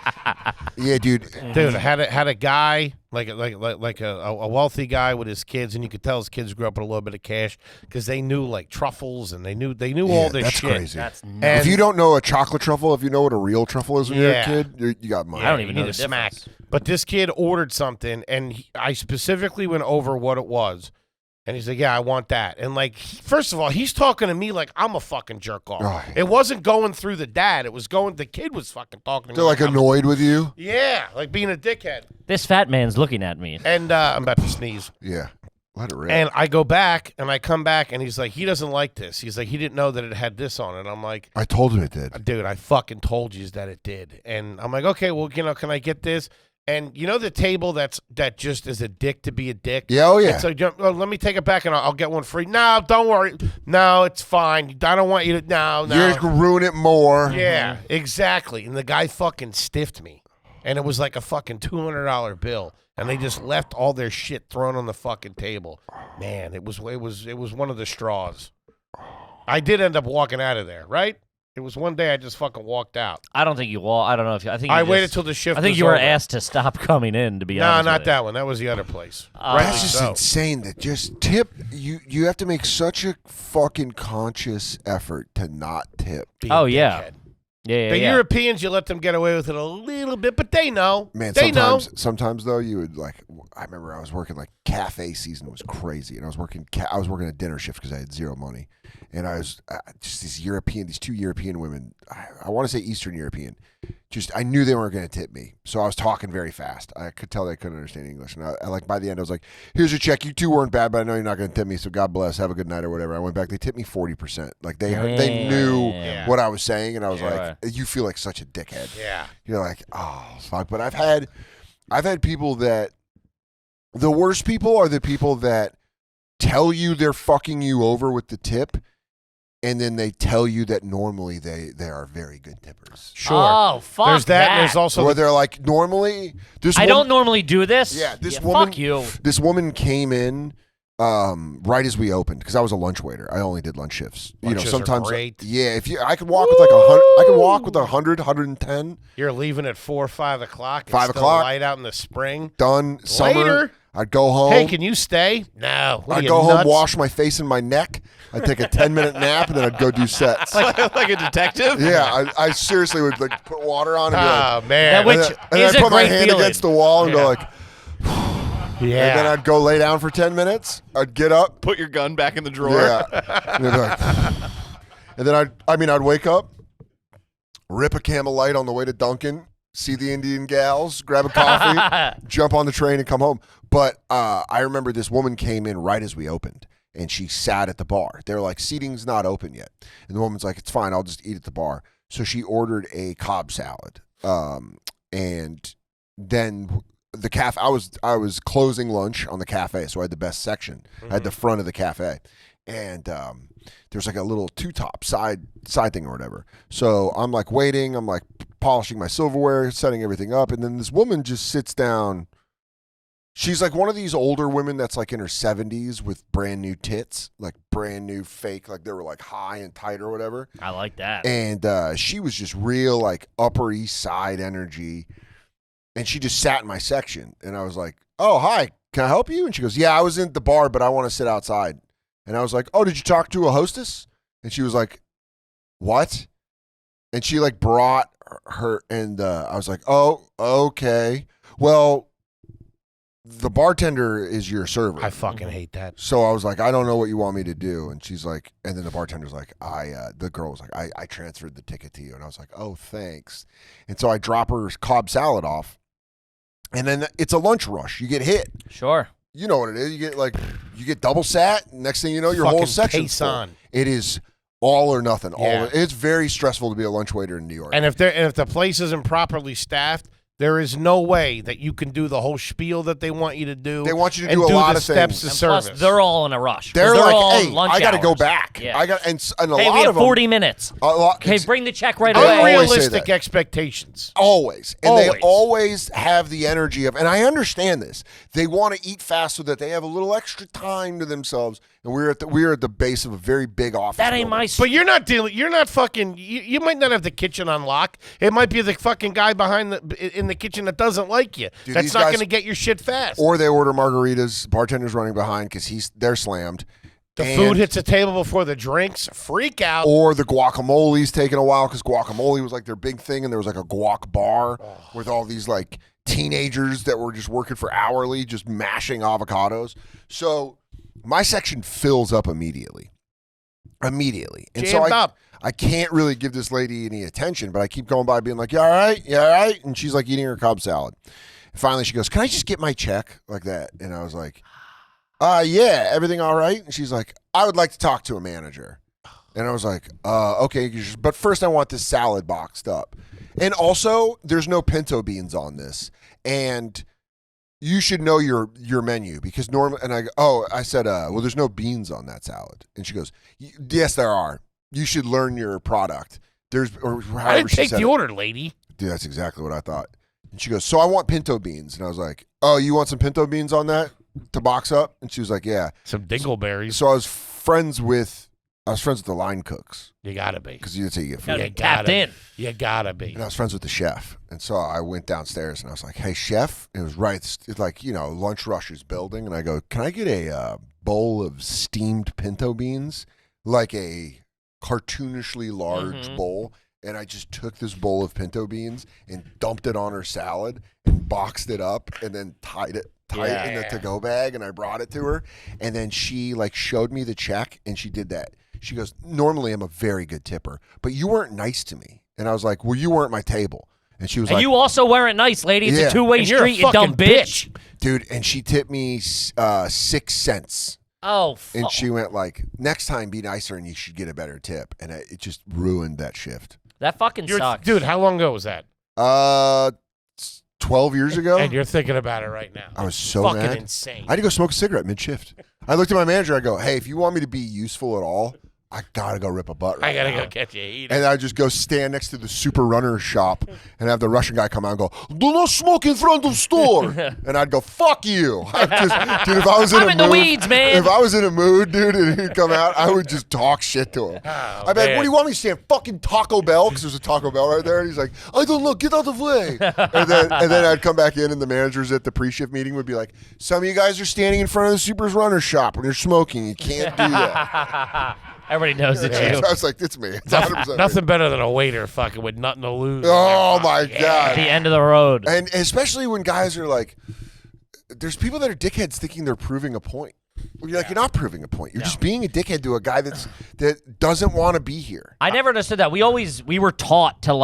Yeah, dude. Dude, I had a guy like a wealthy guy with his kids, and you could tell his kids grew up with a little bit of cash because they knew like truffles and they knew all Yeah, this that's shit. crazy. That's And- If you don't know a chocolate truffle, if you know what a real truffle is when you're a Yeah. kid, you got money. I don't even you know need the a smack. difference. But this kid ordered something, and I specifically went over what it was. And he's like, yeah, I want that. And like, first of all, he's talking to me like I'm a fucking jerk off. Oh. It wasn't going through the dad. It was going, the kid was fucking talking to me. They're like I'm- annoyed with you. Yeah, like being a dickhead. This fat man's looking at me. And I'm about to sneeze. Yeah, let it rip. And I go back, and I come back, and he's like, he doesn't like this. He's like, he didn't know that it had this on it. I'm like, I told him it did. dude, I fucking told you that it did. And I'm like, okay, well, can I get this? And you know the table that just is a dick to be a dick? Yeah, oh yeah. It's like, oh, let me take it back and I'll get one free. No, don't worry. No, it's fine. I don't want you to. No. You're gonna ruin it more. Yeah, exactly. And the guy fucking stiffed me. And it was like a fucking $200 bill. And they just left all their shit thrown on the fucking table. Man, it was one of the straws. I did end up walking out of there, right? It was one day I just fucking walked out. I don't think you will. I don't know if you. I think you I just- waited till the shift I think was you were over. asked to stop coming in. To be No, honest, not with that one. That was the other place. That's That's just so. insane. That just tip. You have to make such a fucking conscious effort to not tip. Be a Oh, yeah. dickhead. Yeah, The yeah. Europeans, you let them get away with it a little bit, but they know. Man, they know. sometimes though, you would like. I remember I was working like cafe season was crazy, and I was working a dinner shift because I had zero money, and I was just these two European women. I want to say Eastern European. Just I knew they weren't going to tip me, so I was talking very fast. I could tell they couldn't understand English, and I like by the end I was like, "Here's your check. You two weren't bad, but I know you're not going to tip me, so God bless. Have a good night or whatever." I went back. They tipped me 40%. Like they knew Damn. what I was saying, and I was Yeah. like, "You feel like such a dickhead." Yeah. You're like, oh fuck. But I've had people that the worst people are the people that tell you they're fucking you over with the tip, and then they tell you that normally they are very good tippers. Sure. Oh, fuck there's that. And there's also Or they're like, normally this I woman, don't normally do this. Yeah, this woman- Fuck you. this woman came in right as we opened because I was a lunch waiter. I only did lunch shifts. Lunches are sometimes great. yeah, if you I could walk with like 100, I could walk with 100, 110 you're leaving at 4 or 5 o'clock. It's 5 still o'clock. light out in the spring. done summer. Later. I'd go home. Hey, can you stay? No. What are I'd you, go home, nuts? wash my face and my neck. I'd take a 10-minute nap, and then I'd go do sets. like a detective? Yeah, I seriously would like put water on and be like, Oh man. That and which then, and is I'd a put my great hand feeling. against the wall and go like, yeah. and then I'd go lay down for 10 minutes. I'd get up, Put your gun back in the drawer. yeah, and, then like, and then I'd wake up, rip a Camel Light on the way to Dunkin', see the Indian gals, grab a coffee, jump on the train, and come home. But I remember this woman came in right as we opened, and she sat at the bar. They're like, seating's not open yet. And the woman's like, it's fine, I'll just eat at the bar. So she ordered a Cobb salad. And then the cafe, I was closing lunch on the cafe, so I had the best section. I had the front of the cafe. And there's like a little two-top side thing or whatever. So I'm like waiting, I'm like polishing my silverware, setting everything up, and then this woman just sits down. She's like one of these older women that's like in her 70s with brand new tits, like brand new fake, like they were like high and tight or whatever. I like that. And she was just real like Upper East Side energy. And she just sat in my section. And I was like, oh, hi, can I help you? And she goes, yeah, I was in the bar, but I want to sit outside. And I was like, oh, did you talk to a hostess? And she was like, what? And she like brought her, and I was like, oh, okay. Well, the bartender is your server. I fucking hate that. So I was like, I don't know what you want me to do. And she's like, and then the bartender's like, the girl was like, I transferred the ticket to you. And I was like, oh, thanks. And so I drop her Cobb salad off. And then it's a lunch rush. You get hit. Sure. You know what it is. You get double sat. Next thing you know, your Fucking whole section's pace full. on. It is all or nothing. Yeah. It's very stressful to be a lunch waiter in New York. And if the place isn't properly staffed, there is no way that you can do the whole spiel that they want you to do. They want you to and do a lot the of steps things. to And service. plus, they're all in a rush. They're They're like, all hey, on lunch I got to go hours. back. Yeah. And a Hey, lot we have of them, 40 minutes. a lot, Okay, it's- bring the check right away. always say Unrealistic that. expectations. Always. And they Always. always have the energy of, and I understand this, they want to eat fast so that they have a little extra time to themselves. And we're at the base of a very big office. That ain't building. my. But you're not fucking. You might not have the kitchen on lock. It might be the fucking guy behind in the kitchen that doesn't like you. Dude, That's these not guys- going to get your shit fast. Or they order margaritas, bartender's running behind because they're slammed. The And- food hits the table before the drinks. Freak out. Or the guacamole's taking a while because guacamole was like their big thing, and there was like a guac bar with all these like teenagers that were just working for hourly, just mashing avocados. So my section fills up immediately. And Jammed so up. I can't really give this lady any attention, but I keep going by being like, you all right? You all right? And she's like eating her Cobb salad. And finally she goes, can I just get my check? Like that. And I was like, yeah, everything all right? And she's like, I would like to talk to a manager. And I was like, okay, but first I want this salad boxed up. And also, there's no pinto beans on this. And you should know your menu because normally, and I said, well, there's no beans on that salad. And she goes, yes, there are. You should learn your product. Or I however didn't she take said the it. order, lady. Dude, that's exactly what I thought. And she goes, so I want pinto beans. And I was like, oh, you want some pinto beans on that to box up? And she was like, yeah. Some dingleberries. So I was friends with the line cooks You gotta be. because that's how you get food. Gotta You be tapped gotta in. You gotta be. And I was friends with the chef. And so I went downstairs and I was like, hey, chef. And it was right. It's like, lunch rush is building. And I go, can I get a bowl of steamed pinto beans? Like a cartoonishly large bowl. And I just took this bowl of pinto beans and dumped it on her salad and boxed it up and then tied it tight in the to-go bag. And I brought it to her. And then she showed me the check and she did that. She goes, normally I'm a very good tipper, but you weren't nice to me. And I was like, well, you weren't my table. And she was And like, you also weren't nice, lady. It's Yeah. a two-way And you're a street, you dumb fucking bitch. dude, and she tipped me 6 cents. Oh, And she went like, next time be nicer and you should get a better tip. And it just ruined that shift. that fucking sucks. Dude, how long ago was that? 12 years ago, And you're thinking about it right now. I was so fucking mad. insane. I had to go smoke a cigarette mid-shift. I looked at my manager. I go, hey, if you want me to be useful at all, I got to go rip a butt right I gotta now. go catch you eating. And I just go stand next to the super runner shop and have the Russian guy come out and go, do not smoke in front of store. And I'd go, fuck you. Dude, if I was in I'm a in mood, the weeds, man. If I was in a mood, dude, and he'd come out, I would just talk shit to him. I'd be like, man. what do you want me to stand? Fucking Taco Bell? Because there's a Taco Bell right there. And he's like, I don't know, get out of the way. and then I'd come back in and the managers at the pre-shift meeting would be like, some of you guys are standing in front of the Super's runner shop when you're smoking. You can't do that. Everybody knows it's So you. I was like, it's me. It's 100% me. Nothing better than a waiter fucking with nothing to lose. Oh my God. The end of the road. And especially when guys are like, there's people that are dickheads thinking they're proving a point. Well, you're like, you're not proving a point. You're just being a dickhead to a guy that doesn't want to be here. I never understood that. We were taught to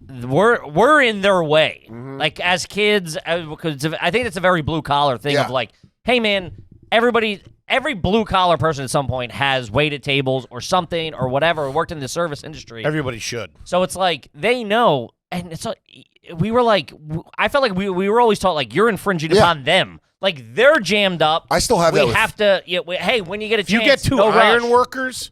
we're in their way. Mm-hmm. Like as kids, because I think it's a very blue collar thing of like, hey man, every blue collar person at some point has waited tables or something or whatever, worked in the service industry. Everybody should. So it's like they know, and it's like we were like, I felt like we were always taught like you're infringing upon them. Like they're jammed up. I still have that. We have to. Hey, when you get a chance, you get two no iron rush. workers.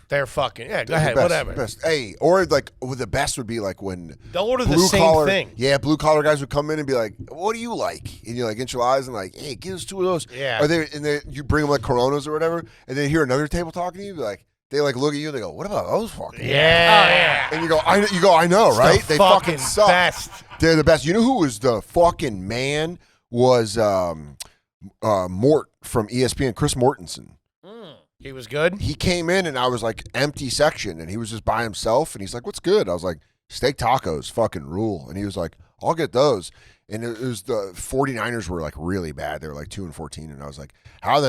They're fucking go ahead, whatever. Best. Hey, or like the best would be like when They'll order the blue same collar, thing. Yeah, blue collar guys would come in and be like, "What do you like?" And you're like, enchiladas, and like, "Hey, give us 2 of those." Yeah. Or you bring them like Coronas or whatever, and then hear another table talking to you, be like, they like look at you and they go, "What about those fucking?" Yeah. And you go, I know, right? The They fucking suck. best. They're the best. You know who was the fucking man? Was Mort from ESPN, Chris Mortensen. He was good. He came in and I was like empty section and he was just by himself and he's like, "What's good?" I was like, "Steak tacos fucking rule." And he was like, "I'll get those." And it was the 49ers were like really bad. They were like 2-14 and I was like,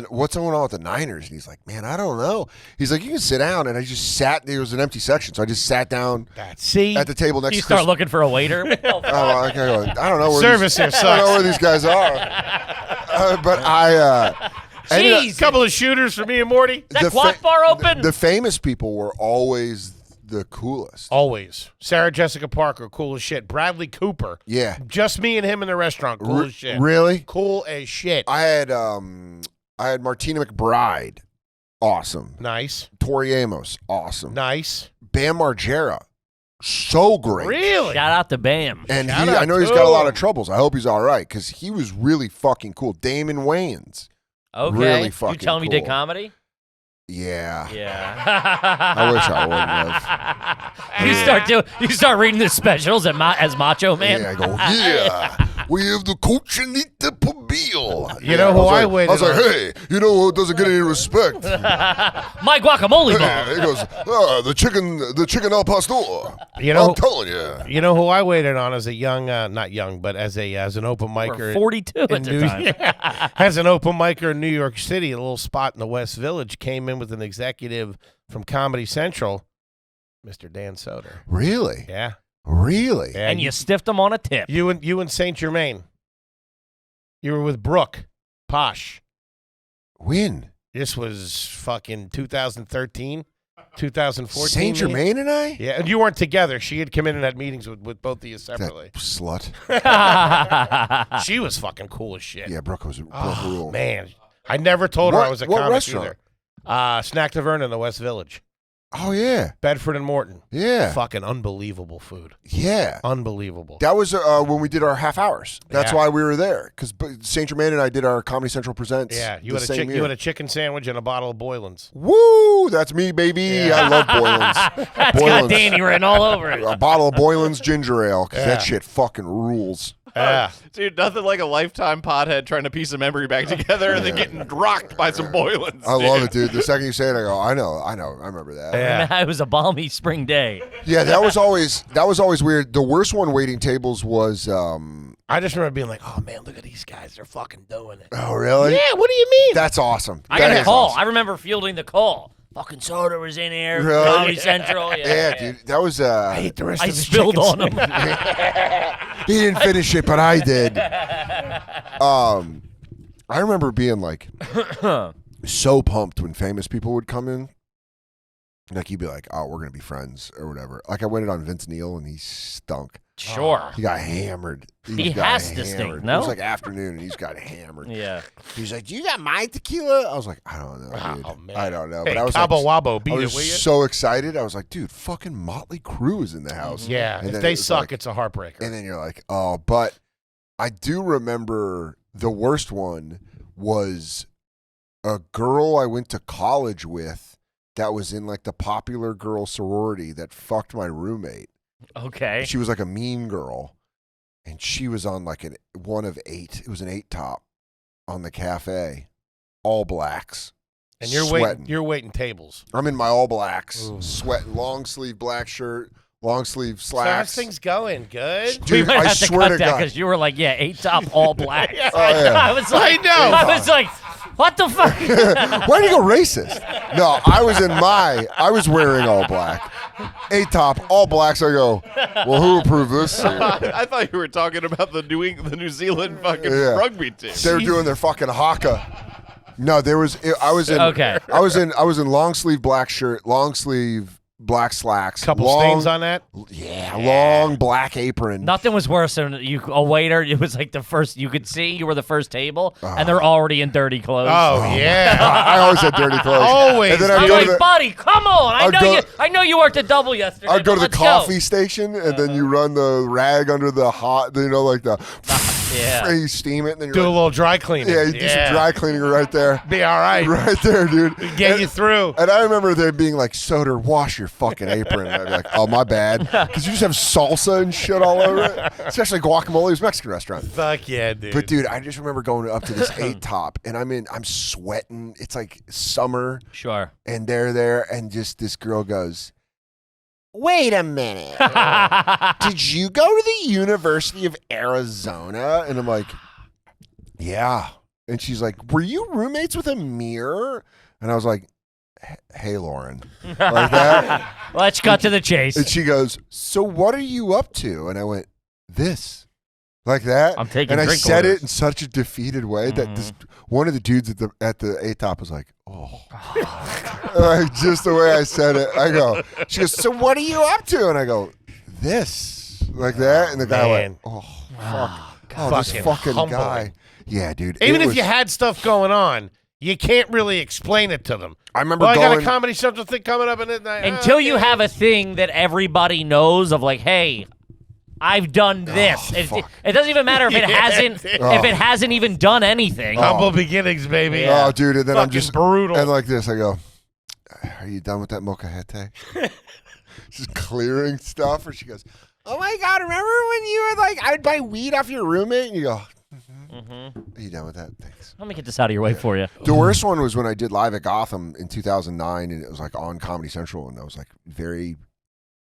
what's going on with the Niners? And he's like, "Man, I don't know." He's like, "You can sit down." And I just sat, there was an empty section. So I just sat down at the table next You to start looking for a waiter. I don't know where Service here I don't know sucks. where these guys are. But I A couple of shooters for me and Morty. Is that guac bar open? The famous people were always the coolest. Always. Sarah Jessica Parker, cool as shit. Bradley Cooper. Yeah. Just me and him in the restaurant, cool as shit. Really? Cool as shit. I had Martina McBride, awesome. Nice. Tori Amos, awesome. Nice. Bam Margera, so great. Really? Shout out to Bam. And Shout I out know he's to got a lot him. of troubles. I hope he's all right because he was really fucking cool. Damon Wayans. Okay. Really fucking You telling me you did cool. comedy? Yeah. Yeah. I wish I wouldn't have. You start reading the specials as Macho Man. Yeah, I go, yeah, we have the Cochinita Pibil. You know who I waited I was like, on? "Hey, you know who doesn't get any respect?" My guacamole bar. He goes, the chicken al pastor. You know, I'm telling you. you know who I waited on as a young, not young, but as an open micer. We're 42 at the time. As an open micer in New York City, a little spot in the West Village, came in with an executive from Comedy Central, Mr. Dan Soder. Really? Yeah. Really? Yeah. And you stiffed him on a tip. You and Saint Germain. You were with Brooke Posh. When? This was fucking 2013, 2014. Saint maybe? Germain and I? Yeah, and you weren't together. She had come in and had meetings with both of you That separately. slut. She was fucking cool as shit. Yeah, Brooke was Oh, rule. man. I never told her I was a What comic restaurant? either. Snack Tavern in the West Village. Oh, yeah. Bedford and Morton. Yeah. Fucking unbelievable food. Yeah. Unbelievable. That was when we did our half hours. That's Yeah. why we were there. Because Saint Germain and I did our Comedy Central Presents. Yeah, you the had, same year. you had a chicken sandwich and a bottle of Boylan's. Woo! That's me, baby. Yeah. I love Boylan's. That's got Danny written all over it. A bottle of Boylan's ginger ale because Yeah. that shit fucking rules. Yeah. Dude, nothing like a lifetime pothead trying to piece a memory back together and then getting rocked by some Boylans. I love it, dude. The second you say it, I go, I know, I remember that. Yeah. It was a balmy spring day. Yeah, that was always weird. The worst one waiting tables was I just remember being like, oh, man, look at these guys. They're fucking doing it. oh really? Yeah, what do you mean? That's awesome. I That got a is call. awesome. I remember fielding the call. Fucking Soder was in here. Really? Comedy Central. Yeah, dude. That was I ate the rest I of his spilled chicken on him. he didn't finish it, but I did. I remember being like so pumped when famous people would come in. Like you'd be like, "Oh, we're gonna be friends" or whatever. Like I waited on Vince Neil and he stunk. Sure. He got hammered. He got has to stink, hammered. no? It was like afternoon and he's got hammered. Yeah. He's like, "Do you got my tequila?" I was like, "I don't know, dude. Oh, man. I don't know." Hey, But I was Cabo like, Wabo, beat I it, was will you? so excited. I was like, "Dude, fucking Motley Crue is in the house." Yeah, And if then they it was suck, like- it's a heartbreaker. And then you're like, "Oh," but I do remember the worst one was a girl I went to college with that was in like the popular girl sorority that fucked my roommate. Okay. She was like a mean girl, and she was on like one of 8. It was an 8 top on the cafe, all blacks. And you're sweating. you're waiting tables. I'm in my all blacks, Ooh. sweating, long sleeve black shirt, long sleeve So how's slacks. things going? Good? We Dude, might I have to swear cut to that God. because you were like, yeah, 8 top all black. Oh, yeah. I was like, I know. I was like, what the fuck? Why do you go racist? No, I was wearing all black. 8 top, all black. So I go, well, who approved this scene? I thought you were talking about the New Zealand fucking rugby team. They were doing their fucking haka. No, there was. I was in. Okay. I was in long sleeve black shirt, long sleeve black slacks. Couple long, stains on that. Yeah, long black apron. Nothing was worse than a waiter. It was like the first you could see. You were the first table, and they're already in dirty clothes. Oh, yeah. I always had dirty clothes. Always. And then I'm I'd go like, to the, buddy, come on! I know you worked a double yesterday. I'd go to but the let's coffee station, and then you run the rag under the hot, like the. Yeah. And you steam it, and then you Do a little dry cleaning. Yeah, you do some dry cleaning right there. Be all right. Right there, dude. Get you through. And I remember there being like, Soder, wash your fucking apron. And I'd be like, oh, my bad. Because you just have salsa and shit all over it. Especially guacamole. It was a Mexican restaurant. Fuck yeah, dude. But, dude, I just remember going up to this 8 top, and I'm sweating. It's like summer. Sure. And they're there, and just this girl goes, Wait a minute. did you go to the University of Arizona? And I'm like, yeah. And she's like, were you roommates with Amir? And I was like, hey, Lauren. Like that. Let's cut to the chase. And she goes, so what are you up to? And I went, this. Like that. I'm taking and I drink said orders. it in such a defeated way that this one of the dudes at the A top was like, oh. Like just the way I said it. I go, she goes, so what are you up to? And I go, this. Like that. And the guy went, oh, fuck. Oh, this fucking humbling. guy. Yeah, dude. Even if you had stuff going on, you can't really explain it to them. I remember I got going. a Comedy Central thing coming up. Until you have a thing that everybody knows of, like, hey, I've done this. It doesn't even matter if it hasn't if it hasn't even done anything. Humble beginnings, baby. Oh, dude. And then I'm Fucking just brutal. And like this, I go, are you done with that molcajete? Just clearing stuff. Or she goes, oh my God, remember when you were like, I would buy weed off your roommate? And you go, are you done with that? Thanks. Let me get this out of your way for you. The worst one was when I did Live at Gotham in 2009, and it was like on Comedy Central, and I was like very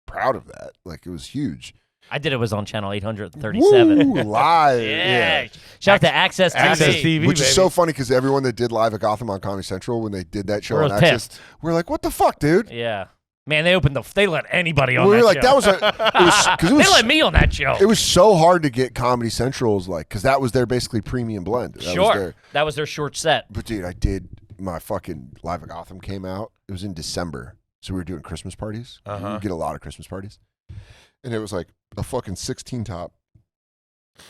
proud of that. Like it was huge. I did it was on channel 837. Woo, live. Yeah. Shout out to Access TV. Access TV, Which is baby. so funny because everyone that did Live at Gotham on Comedy Central, when they did that show We're on Access, pissed. we're like, what the fuck, dude? Yeah. Man, they let anybody on We that were like, show. it They let me on that show. It was so hard to get Comedy Central's because that was their basically premium blend. That was their short set. But dude, I did my fucking Live at Gotham came out. It was in December, so we were doing Christmas parties. We get a lot of Christmas parties, and it was like a fucking 16 top.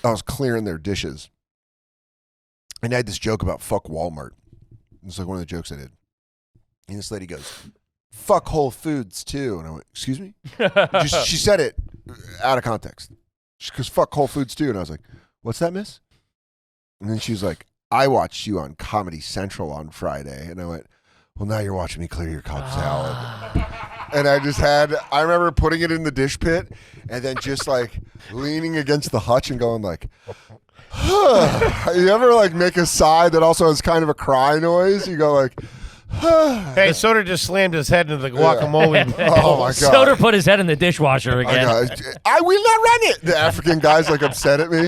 I was clearing their dishes, and I had this joke about fuck Walmart. It's like one of the jokes I did, and this lady goes, fuck Whole Foods too. And I went, excuse me? She said it out of context. She goes, fuck Whole Foods too. And I was like, what's that, miss? And then she was like, I watched you on Comedy Central on Friday. And I went, well, now you're watching me clear your Cobb salad. And I remember putting it in the dish pit and then just like leaning against the hutch and going like, you ever like make a sigh that also has kind of a cry noise? You go like, Hey, Soder just slammed his head into the guacamole. oh my God. Soder put his head in the dishwasher again. I will not run it. The African guy's like upset at me.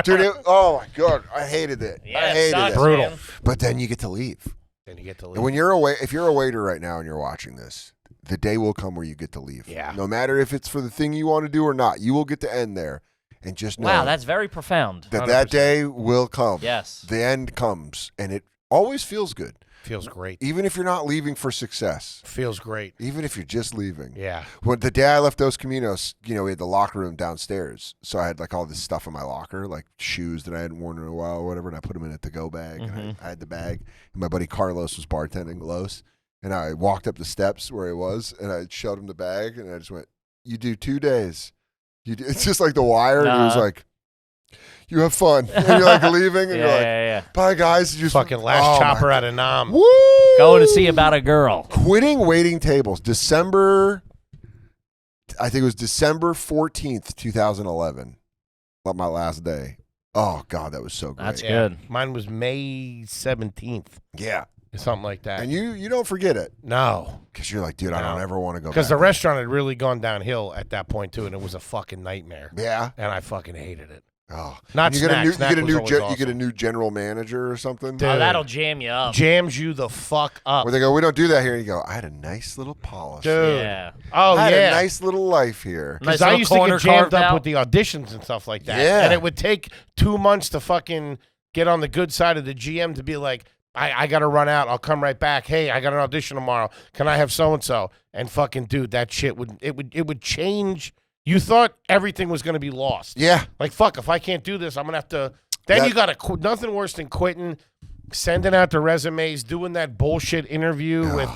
Dude, oh my God. I hated it. Yeah, I hated sucks, it. Brutal. man. But then you get to leave. Then you get to leave. And when you're away, if you're a waiter right now and you're watching this, the day will come where you get to leave. Yeah. No matter if it's for the thing you want to do or not, you will get to end there. And just know Wow, that's very profound. that day will come. Yes. The end comes. And it always feels good. Feels great. Even if you're not leaving for success. Feels great. Even if you're just leaving. Yeah. When the day I left Dos Caminos, we had the locker room downstairs. So I had like all this stuff in my locker, like shoes that I hadn't worn in a while or whatever, and I put them in a to-go bag. And I had the bag. And my buddy Carlos was bartending Los. And I walked up the steps where he was, and I showed him the bag, and I just went, you do 2 days. It's just like The Wire, and he was like, you have fun. And you're like leaving, and you're like, bye, guys. You Fucking last chopper out of Nam. Woo! Going to see about a girl. Quitting waiting tables. I think it was December 14th, 2011. My last day. Oh, God, that was so great. That's Yeah. good. Mine was May 17th. Yeah. Something like that. And you don't forget it. No. Because you're like, dude, I don't ever want to go back. Because the restaurant had really gone downhill at that point, too, and it was a fucking nightmare. Yeah. And I fucking hated it. Oh, Not you get a new, Snack. you get a new, Snack was always you get a awesome. new general manager or something. Dude. Oh, that'll jam you up. Jams you the fuck up. Where they go, we don't do that here. And you go, I had a nice little polish. Dude. Yeah. Oh, I had yeah. a nice little life here. Nice Because I little used to corner get jammed carved up out. with the auditions and stuff like that. Yeah. And it would take 2 months to fucking get on the good side of the GM to be like, I got to run out. I'll come right back. Hey, I got an audition tomorrow. Can I have so-and-so? And fucking, dude, that shit would change. You thought everything was going to be lost. Yeah. Like, fuck, if I can't do this, I'm going to have to. Then you got to quit. Nothing worse than quitting, sending out the resumes, doing that bullshit interview with.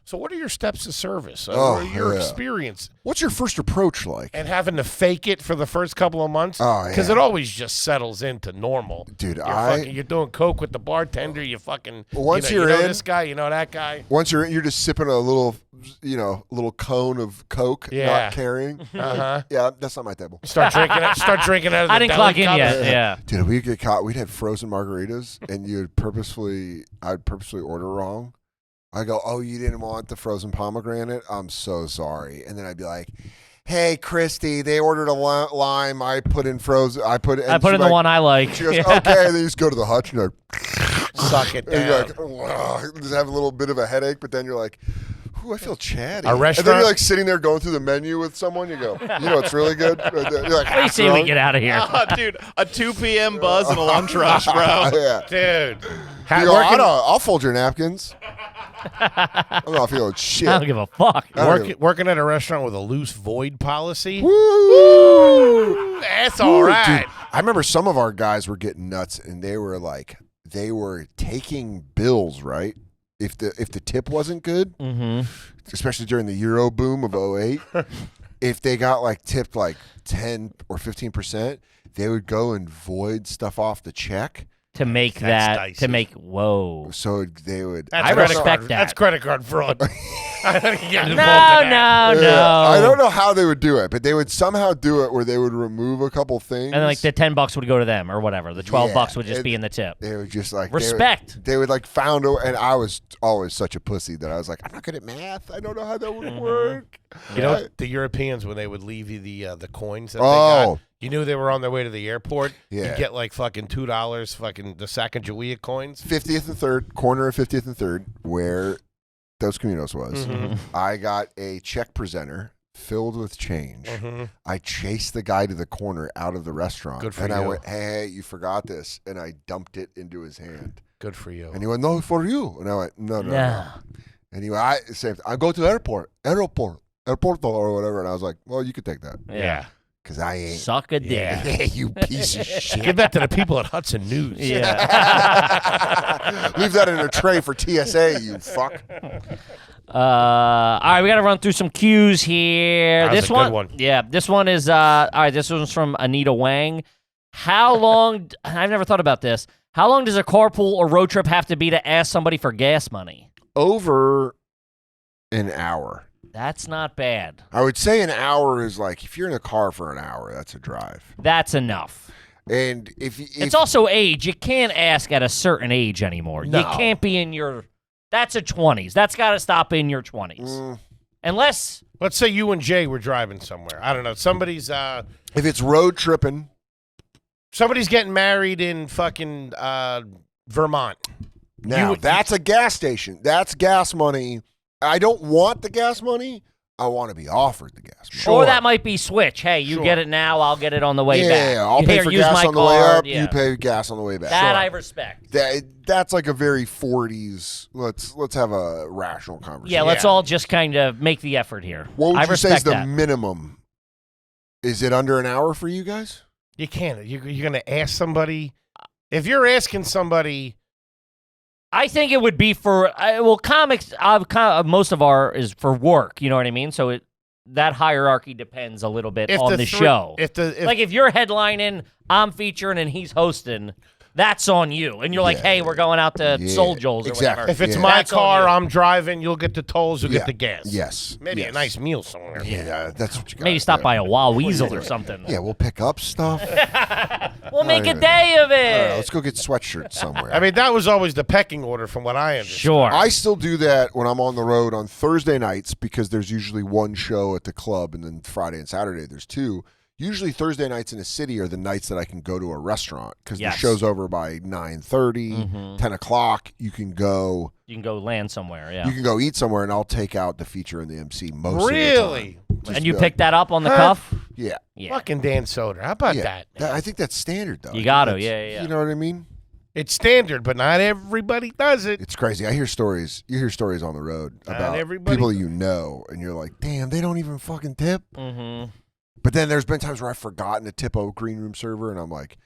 So, what are your steps to service? Or your experience? What's your first approach like? And having to fake it for the first couple of months. Oh, yeah. Because it always just settles into normal. Dude, You're doing coke with the bartender. You fucking. Once you you're know in- this guy, you know that guy. Once you're in, you're just sipping a little, little cone of Coke, Yeah. not carrying. Uh-huh. Yeah, that's not my table. Start drinking out of the I didn't deli clock in cup. yet. Yeah. Dude, we'd get caught. We'd have frozen margaritas, and I'd purposely order wrong. I go, oh, you didn't want the frozen pomegranate? I'm so sorry. And then I'd be like, hey, Christy, they ordered a lime. I put in frozen. I put in the one I like. She goes, okay. And then you just go to the hutch, and you're like, Suck it and you're down. like, ugh, just have a little bit of a headache, but then you're like, ooh, I feel chatty. A And then restaurant- you're like sitting there going through the menu with someone. You go, it's really good. You're like, What do you say we get out of here? Oh, dude, a 2 p.m. buzz and a lunch rush, bro. yeah. Dude. You go, I'll fold your napkins. I'm not feeling shit. I don't give a fuck. Working at a restaurant with a loose void policy. Woo! That's all right. Dude, I remember some of our guys were getting nuts, and they were taking bills, right? If the tip wasn't good, especially during the Euro boom of 08, if they got like tipped like 10 or 15%, they would go and void stuff off the check. To make dicey. Whoa. So they would. I respect that. That's credit card fraud. I don't get involved in No. I don't know how they would do it, but they would somehow do it where they would remove a couple things. And like the $10 would go to them or whatever. The $12 would just be in the tip. They would just like Respect. They would like found a, and I was always such a pussy that I was like, I'm not good at math. I don't know how that would work. You know, the Europeans, when they would leave you the coins that they got, you knew they were on their way to the airport. Yeah. You get like fucking $2, fucking the Sacagawea coins. 50th and 3rd, corner of 50th and 3rd, where Dos Caminos was. I got a check presenter filled with change. I chased the guy to the corner out of the restaurant. Good for and I you. went, hey, you forgot this. And I dumped it into his hand. Good for you. And he went, no, for you. And I went, no. And he went, I go to airport or whatever. And I was like, well, you could take that. Yeah. Because I ain't. Suck a dick. Yeah, you piece of shit. Give that to the people at Hudson News. Yeah. Leave that in a tray for TSA, you fuck. All right, we got to run through some cues here. That was This a one, good one. yeah, this one is all right. This one's from Anita Wang. How long? I've never thought about this. How long does a carpool or road trip have to be to ask somebody for gas money? Over an hour. That's not bad. I would say an hour is like, if you're in a car for an hour, that's a drive. That's enough. And if It's also age. You can't ask at a certain age anymore. No. You can't be in your. That's a 20s. That's got to stop in your 20s. Unless. Let's say you and Jay were driving somewhere. I don't know. Somebody's if it's road tripping, getting married in fucking Vermont. now that's a gas station. That's gas money. I don't want the gas money. I want to be offered the gas money. Or that might be switch. Hey, you get it now. I'll get it on the way back. Yeah, I'll pay Here, for use gas my on the way card. up. Yeah. You pay gas on the way back. That I respect. That's like a very 40s. Let's have a rational conversation. Yeah, let's all just kind of make the effort here. What would I you say is respect the that. minimum? Is it under an hour for you guys? You can't. You're going to ask somebody. If you're asking somebody. I think it would be for comics. Most of our is for work. You know what I mean? So that hierarchy depends a little bit on the show. If you're headlining, I'm featuring, and he's hosting, that's on you. And you're like, hey, we're going out to Soul Joel's or exactly. whatever. If it's Yeah. my That's on car, you. I'm driving, you'll get the tolls, you'll Yeah. get the gas. Yes. Maybe Yes. a nice meal somewhere. Yeah, that's what you got. Maybe stop by a Wild Weasel or something. Yeah, we'll pick up stuff. We'll make a right. day of All it. right, let's go get sweatshirts somewhere. I mean, that was always the pecking order from what I understand. Sure. I still do that when I'm on the road on Thursday nights because there's usually one show at the club, and then Friday and Saturday there's two. usually Thursday nights in the city are the nights that I can go to a restaurant because Yes. the show's over by 9:30, 10 o'clock. You can go land somewhere, yeah. You can go eat somewhere, and I'll take out the feature and the MC most of the Really? time. Just And you be pick that up on the cuff? Yeah. Yeah. Fucking Dan Soder. How about Yeah. that? I think that's standard, though. You got to, That's- yeah. You know what I mean? It's standard, but not everybody does it. It's crazy. I hear stories. You hear stories on the road Not about everybody- people you know, and you're like, damn, they don't even fucking tip. Mm-hmm. But then there's been times where I've forgotten to tip a green room server, and I'm like,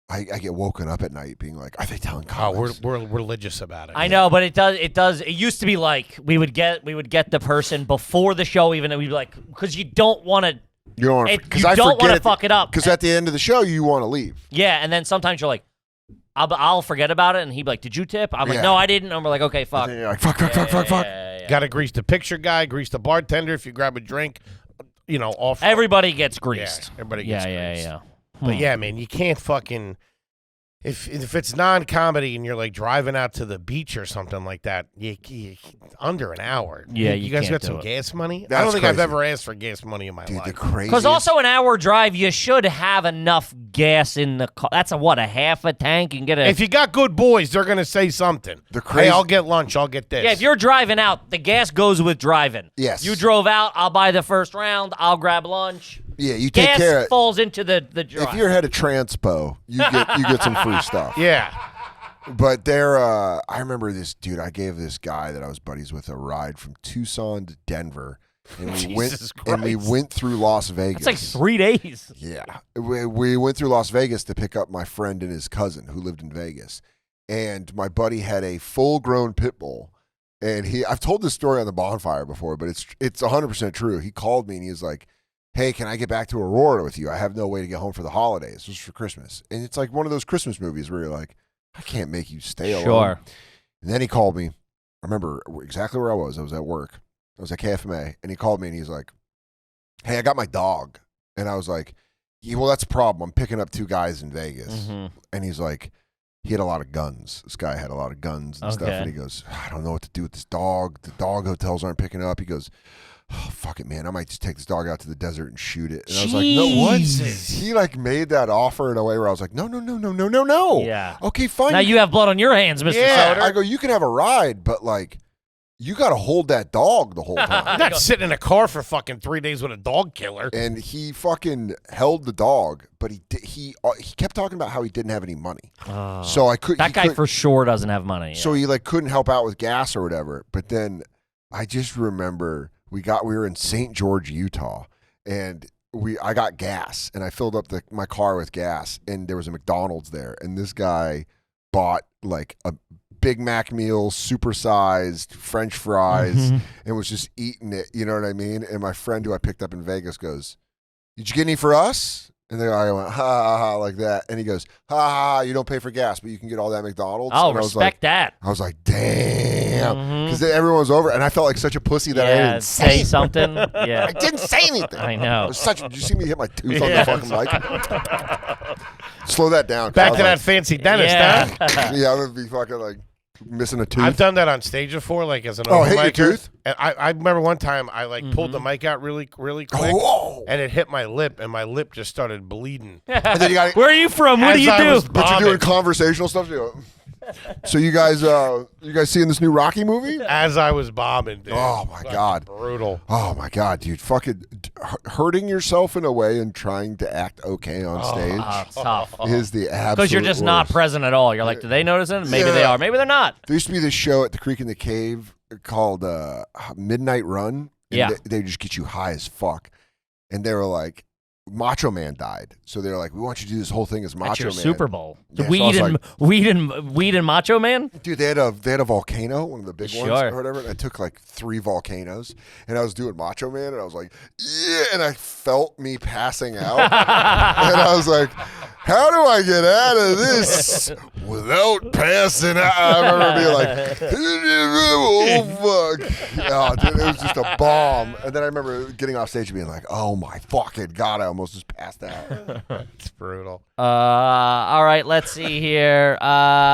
I get woken up at night being like, are they telling Oh, comics? we're religious about it. I know, but it does. It used to be like we would get the person before the show, even, and we'd be like, because you don't want to. You don't want You I don't want to forget fuck it up. Because at the end of the show, you want to leave. Yeah, and then sometimes you're like, I'll forget about it, and he'd be like, "Did you tip?" I'm like, Yeah. "No, I didn't." And we're like, "Okay, fuck." And then you're like, fuck. Got to grease the picture guy, grease the bartender if you grab a drink. Off. Everybody gets greased. Yeah, everybody gets greased. Yeah. But yeah, man, you can't fucking. If it's non-comedy and you're like driving out to the beach or something like that, you under an hour. Yeah, you you guys can't got some do it. gas money. I That's don't think I've crazy. ever asked for gas money in my Dude, the life. crazy. Because also an hour drive, you should have enough gas in the car. That's a half a tank. You can get a. If you got good boys, they're gonna say something. The Hey, crazy- I'll get lunch. I'll get this. yeah, if you're driving out, the gas goes with driving. Yes. You drove out. I'll buy the first round. I'll grab lunch. Yeah, you take Gas care of. falls into the drive. If you're head of Transpo, you get some free stuff. Yeah. But I remember this dude. I gave this guy that I was buddies with a ride from Tucson to Denver, and Jesus we Christ. went through Las Vegas. It's like 3 days. Yeah, we went through Las Vegas to pick up my friend and his cousin who lived in Vegas, and my buddy had a full-grown pit bull, and I've told this story on the bonfire before, but it's 100% true. He called me and he was like, "Hey, can I get back to Aurora with you? I have no way to get home for the holidays. This was for Christmas," and it's like one of those Christmas movies where you're like, I can't make you stay alone. Sure. And then he called me. I remember exactly where I was. I was at work. I was at KFMA, and he called me, and he's like, "Hey, I got my dog." And I was like, "Yeah, well, that's a problem. I'm picking up 2 guys in Vegas." Mhm. And he's like, he had a lot of guns. This guy had a lot of guns and stuff. Okay. And he goes, "I don't know what to do with this dog. The dog hotels aren't picking up." He goes, "Oh, fuck it, man. I might just take this dog out to the desert and shoot it." And I was like, "No, what?" Jesus. He like made that offer in a way where I was like, "No. Yeah. Okay, fine. Now you have blood on your hands, Mr. Yeah. Soder. I go, you can have a ride, but like, you got to hold that dog the whole I'm time." not sitting in a car for fucking 3 days with a dog killer. And he fucking held the dog, but he kept talking about how he didn't have any money. So I could. That he guy couldn't- for sure doesn't have money. So he like couldn't help out with gas or whatever. But then I just remember we were in St. George, Utah, and I got gas and I filled up my car with gas, and there was a McDonald's there, and this guy bought like a Big Mac meal, supersized French fries, and was just eating it. You know what I mean? And my friend who I picked up in Vegas goes, "Did you get any for us?" And the guy went, "Ha ha ha," like that. And he goes, "Ha ha ha, you don't pay for gas, but you can get all that McDonald's." Oh, And I was respect like, that. I was like, damn. Because everyone was over, and I felt like such a pussy that I Yeah, didn't say something. Yeah. I didn't say anything. I It know. was did you see me hit my tooth on Yeah. the fucking mic? Slow that down. 'Cause I Back was to like, that fancy dentist, Yeah. huh? Yeah, I'm going to be fucking like missing a tooth. I've done that on stage before, like as an Oh, open hit your micer. tooth? And I remember one time I like pulled the mic out really quick, Whoa. and it hit my lip, and my lip just started bleeding. And then you got Where are you from? What As do you I do? was but you're doing bombing. conversational stuff. So you guys seeing this new Rocky movie? As I was bombing, dude. Oh, my Fucking God. brutal. Oh my God, dude! Fucking hurting yourself in a way and trying to act okay on stage It's tough. is the absolute. Because you're just not worst. present at all. You're like, do they notice it? Maybe they Yeah. are. Maybe they're not. There used to be this show at the Creek in the Cave called Midnight Run. And Yeah. they just get you high as fuck, and they were like, Macho Man died, so they're like, we want you to do this whole thing as That's Macho your Man. Super Bowl. Yeah, so I was Weed and Macho Man? Dude, they had a volcano, one of the big ones Sure. or whatever. And I took like 3 volcanoes, and I was doing Macho Man, and I was like, yeah, and I felt me passing out, and I was like, how do I get out of this without passing out? I remember being like, oh fuck, oh, dude, it was just a bomb. And then I remember getting off stage and being like, oh my fucking God, I almost just passed out. It's brutal. All right, let's see here.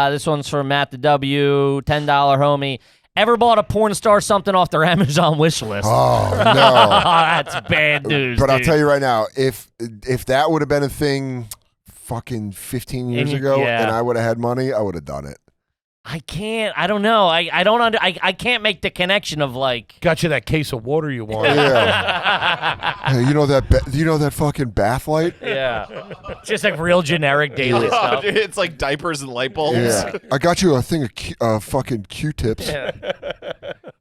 This one's from Matt the W, $10 homie. Ever bought a porn star something off their Amazon wish list? Oh no, That's bad news. but I'll dude. tell you right now, if that would have been a thing, fucking 15 years ago, yeah. and I would have had money, I would have done it. I can't. I don't know. I don't. I can't make the connection of like. Got you that case of water you want. Yeah. Hey, you know that fucking bath light? Yeah. Just like real generic daily Oh, stuff. dude, it's like diapers and light bulbs. Yeah. I got you a thing of fucking Q-tips. Yeah.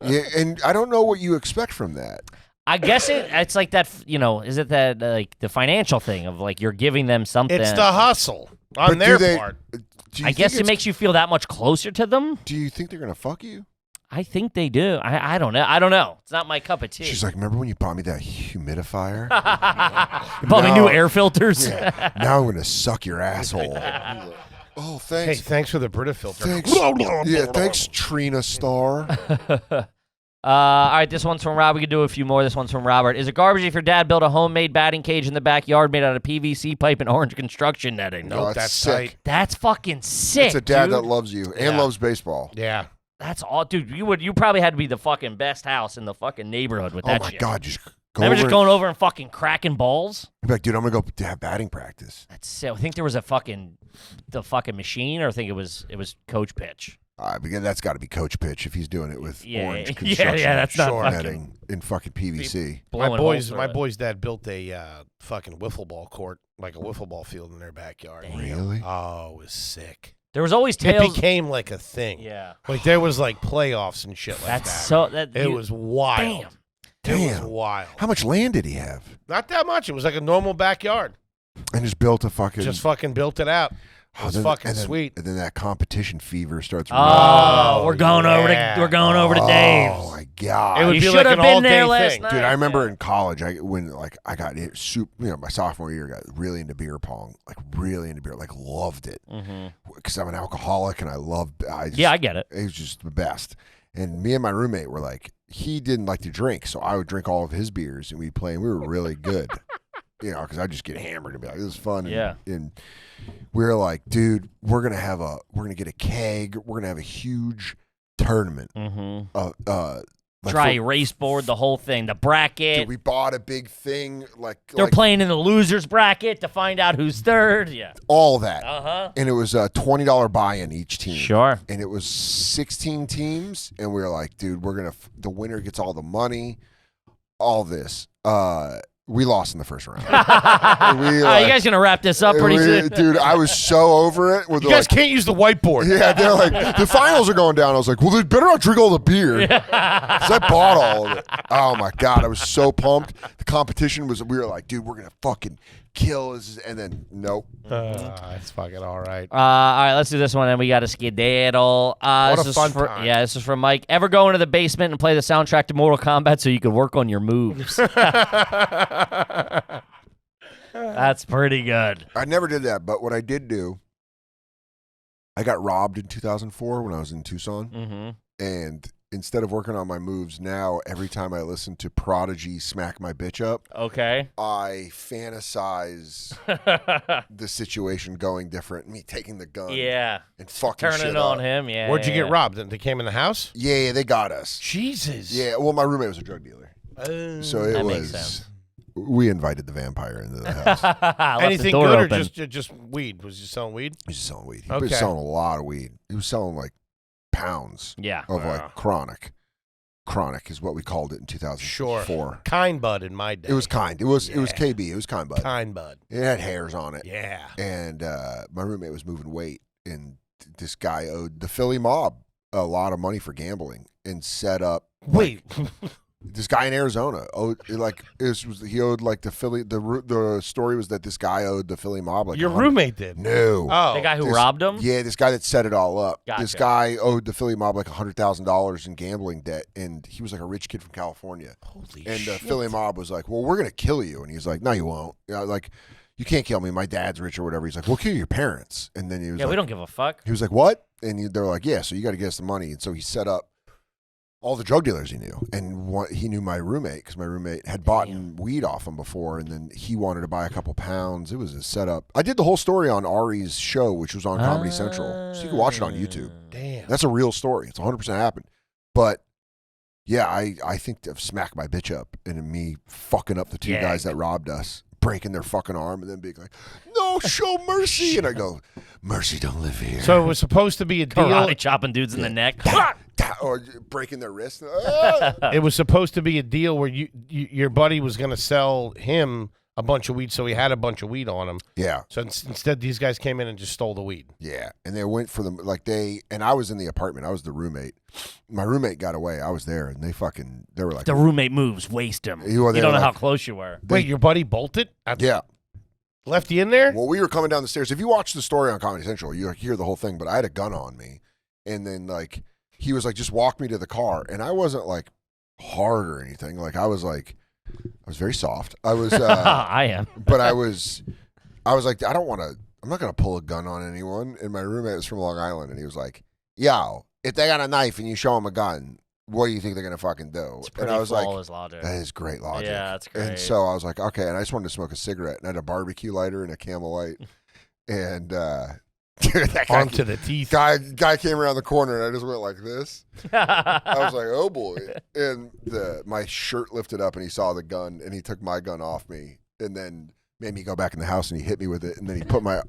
Yeah, and I don't know what you expect from that. I guess it's like that. Is it that like the financial thing of like you're giving them something? It's the hustle on But their do they- part. do you I think guess it it's- makes you feel that much closer to them. Do you think they're gonna fuck you? I think they do. I don't know. I don't know. It's not my cup of tea. She's like, remember when you bought me that humidifier? You bought me No. new air filters. Yeah. Now I'm gonna suck your asshole. Oh, Hey, thanks. thanks for the Brita filter. Thanks. Yeah, thanks, Trina Star. All right, this one's from Rob. We can do a few more. This one's from Robert. Is it garbage if your dad built a homemade batting cage in the backyard made out of PVC pipe and orange construction netting? No, that's sick. tight. That's fucking sick. It's a dad dude. that loves you and Yeah. loves baseball. Yeah. That's all, dude. You probably had to be the fucking best house in the fucking neighborhood with Oh that my shit. God, just go Remember over. just going over and fucking cracking balls? Be like, dude, I'm gonna go to have batting practice. That's sick. I think there was the fucking machine, or I think it was coach pitch. Because that's got to be coach pitch if he's doing it with Yeah, orange yeah, construction yeah, that's not Sure. fucking netting in fucking PVC. blowing My holes through my it. boy's dad built a fucking wiffle ball court, like a wiffle ball field in their backyard. Damn. Really? Oh, it was sick. There was always It tales. became like a thing. Yeah, Like there was like playoffs and shit like that's that. so. That It was wild. Damn. It was Damn. wild. How much land did he have? Not that much. It was like a normal backyard. And just built a fucking. Just fucking built it out. It was then- fucking and then- sweet. And then that competition fever starts. Oh, we're going over to yeah. Dave's. Oh my God. It would You be should like have an been all-day there last thing. night. Dude, I remember Yeah. in college, I got it, my sophomore year, got really into beer pong, like really into beer, like loved it because I'm an alcoholic and I love. Yeah, I get it. It was just the best. And me and my roommate were like, he didn't like to drink, so I would drink all of his beers and we'd play, and we were really good. Because I just get hammered and be like, this is fun. Yeah. And we were like, dude, we're gonna get a keg. We're gonna have a huge tournament. Like Dry for- erase board, the whole thing, the bracket. Dude, we bought a big thing, They're playing in the losers bracket to find out who's third. Yeah. all that, Uh-huh. and it was a $20 buy-in each team. Sure. And it was 16 teams, and we were like, dude, the winner gets all the money, all this. We lost in the first round. You guys gonna wrap this up pretty soon? Dude, I was so over it. With You guys can't use the whiteboard. yeah, they're like, the finals are going down. I was like, well, they better not drink all the beer. 'Cause I bought all of it. Oh, my God. I was so pumped. The competition we were like, dude, we're going to fucking kill this. And then, nope. It's fucking all right. All right, let's do this one, and we got a skedaddle. What this a is fun for, time. Yeah, this is from Mike. Ever go into the basement and play the soundtrack to Mortal Kombat so you could work on your moves? That's pretty good. I never did that. But what I did do, I got robbed in 2004 when I was in Tucson. Mm-hmm. And instead of working on my moves now, every time I listen to Prodigy smack my bitch up, Okay. I fantasize the situation going different. Me taking the gun Yeah. and fucking Turning shit it on up. him. Yeah. Where'd you yeah, get robbed? They came in the house? Yeah, they got us. Jesus. Yeah, well, my roommate was a drug dealer. So it That was. makes sense. We invited the vampire into the house. Left the Anything door good open. Oh, or just weed? Was you selling weed? He was selling weed. He Okay. was selling a lot of weed. He was selling like pounds Yeah. of Wow. like chronic. Chronic is what we called it in 2004. Sure. Kind bud in my day. It was kind. It was Yeah. KB. It was kind bud. Kind bud. It had hairs on it. Yeah. And my roommate was moving weight, and this guy owed the Philly mob a lot of money for gambling and set up. Wait. This guy in Arizona owed he owed like the Philly. The story was that this guy owed the Philly mob like Your 100 roommate did. No. Oh. The guy who This- robbed him? Yeah, this guy that set it all up. This Gotcha. guy owed the Philly mob like $100,000 in gambling debt, and he was like a rich kid from California. Holy And the shit. Philly mob was like, "Well, we're gonna kill you," and he's like, "No, you won't. Like, you can't kill me. My dad's rich or whatever." He's like, "We'll kill your parents." And then he was Yeah, like, we don't give a fuck. he was like, "What?" And they're like, "Yeah, so you got to get us the money." And so he set up all the drug dealers he knew, and he knew my roommate because my roommate had bought weed off him before, and then he wanted to buy a couple pounds. It was a setup. I did the whole story on Ari's show, which was on Comedy Central, so you can watch it on YouTube. Damn. That's a real story. It's 100% happened. But yeah, I think to smack my bitch up and me fucking up the two guys that robbed us, breaking their fucking arm, and then being like, "No, show mercy," and I go, "Mercy don't live here." So it was supposed to be a deal. Karate chopping dudes in the neck. Or breaking their wrist. It was supposed to be a deal where your buddy was going to sell him a bunch of weed, so he had a bunch of weed on him. Yeah. So instead, these guys came in and just stole the weed. Yeah, and they went for them and I was in the apartment. I was the roommate. My roommate got away. I was there, and they were like, The roommate moves, waste him. You don't know how close you were. Wait, your buddy bolted? Yeah. Left you in there? Well, we were coming down the stairs. If you watch the story on Comedy Central, you hear the whole thing. But I had a gun on me, and then like he was like, "Just walk me to the car," and I wasn't like hard or anything. Like I was very soft. I was. I am. But I was like, I don't want to. I'm not gonna pull a gun on anyone. And my roommate was from Long Island, and he was like, "Yo, if they got a knife and you show them a gun, what do you think they're gonna fucking do?" It's And I was like, flawless logic. "That is great logic." Yeah, that's great. And so I was like, "Okay." And I just wanted to smoke a cigarette, and I had a barbecue lighter and a Camel Light, and dude, that guy Onto the teeth. guy came around the corner, and I just went like this. I was like, "Oh boy!" And my shirt lifted up, and he saw the gun, and he took my gun off me, and then made me go back in the house, and he hit me with it, and then he put my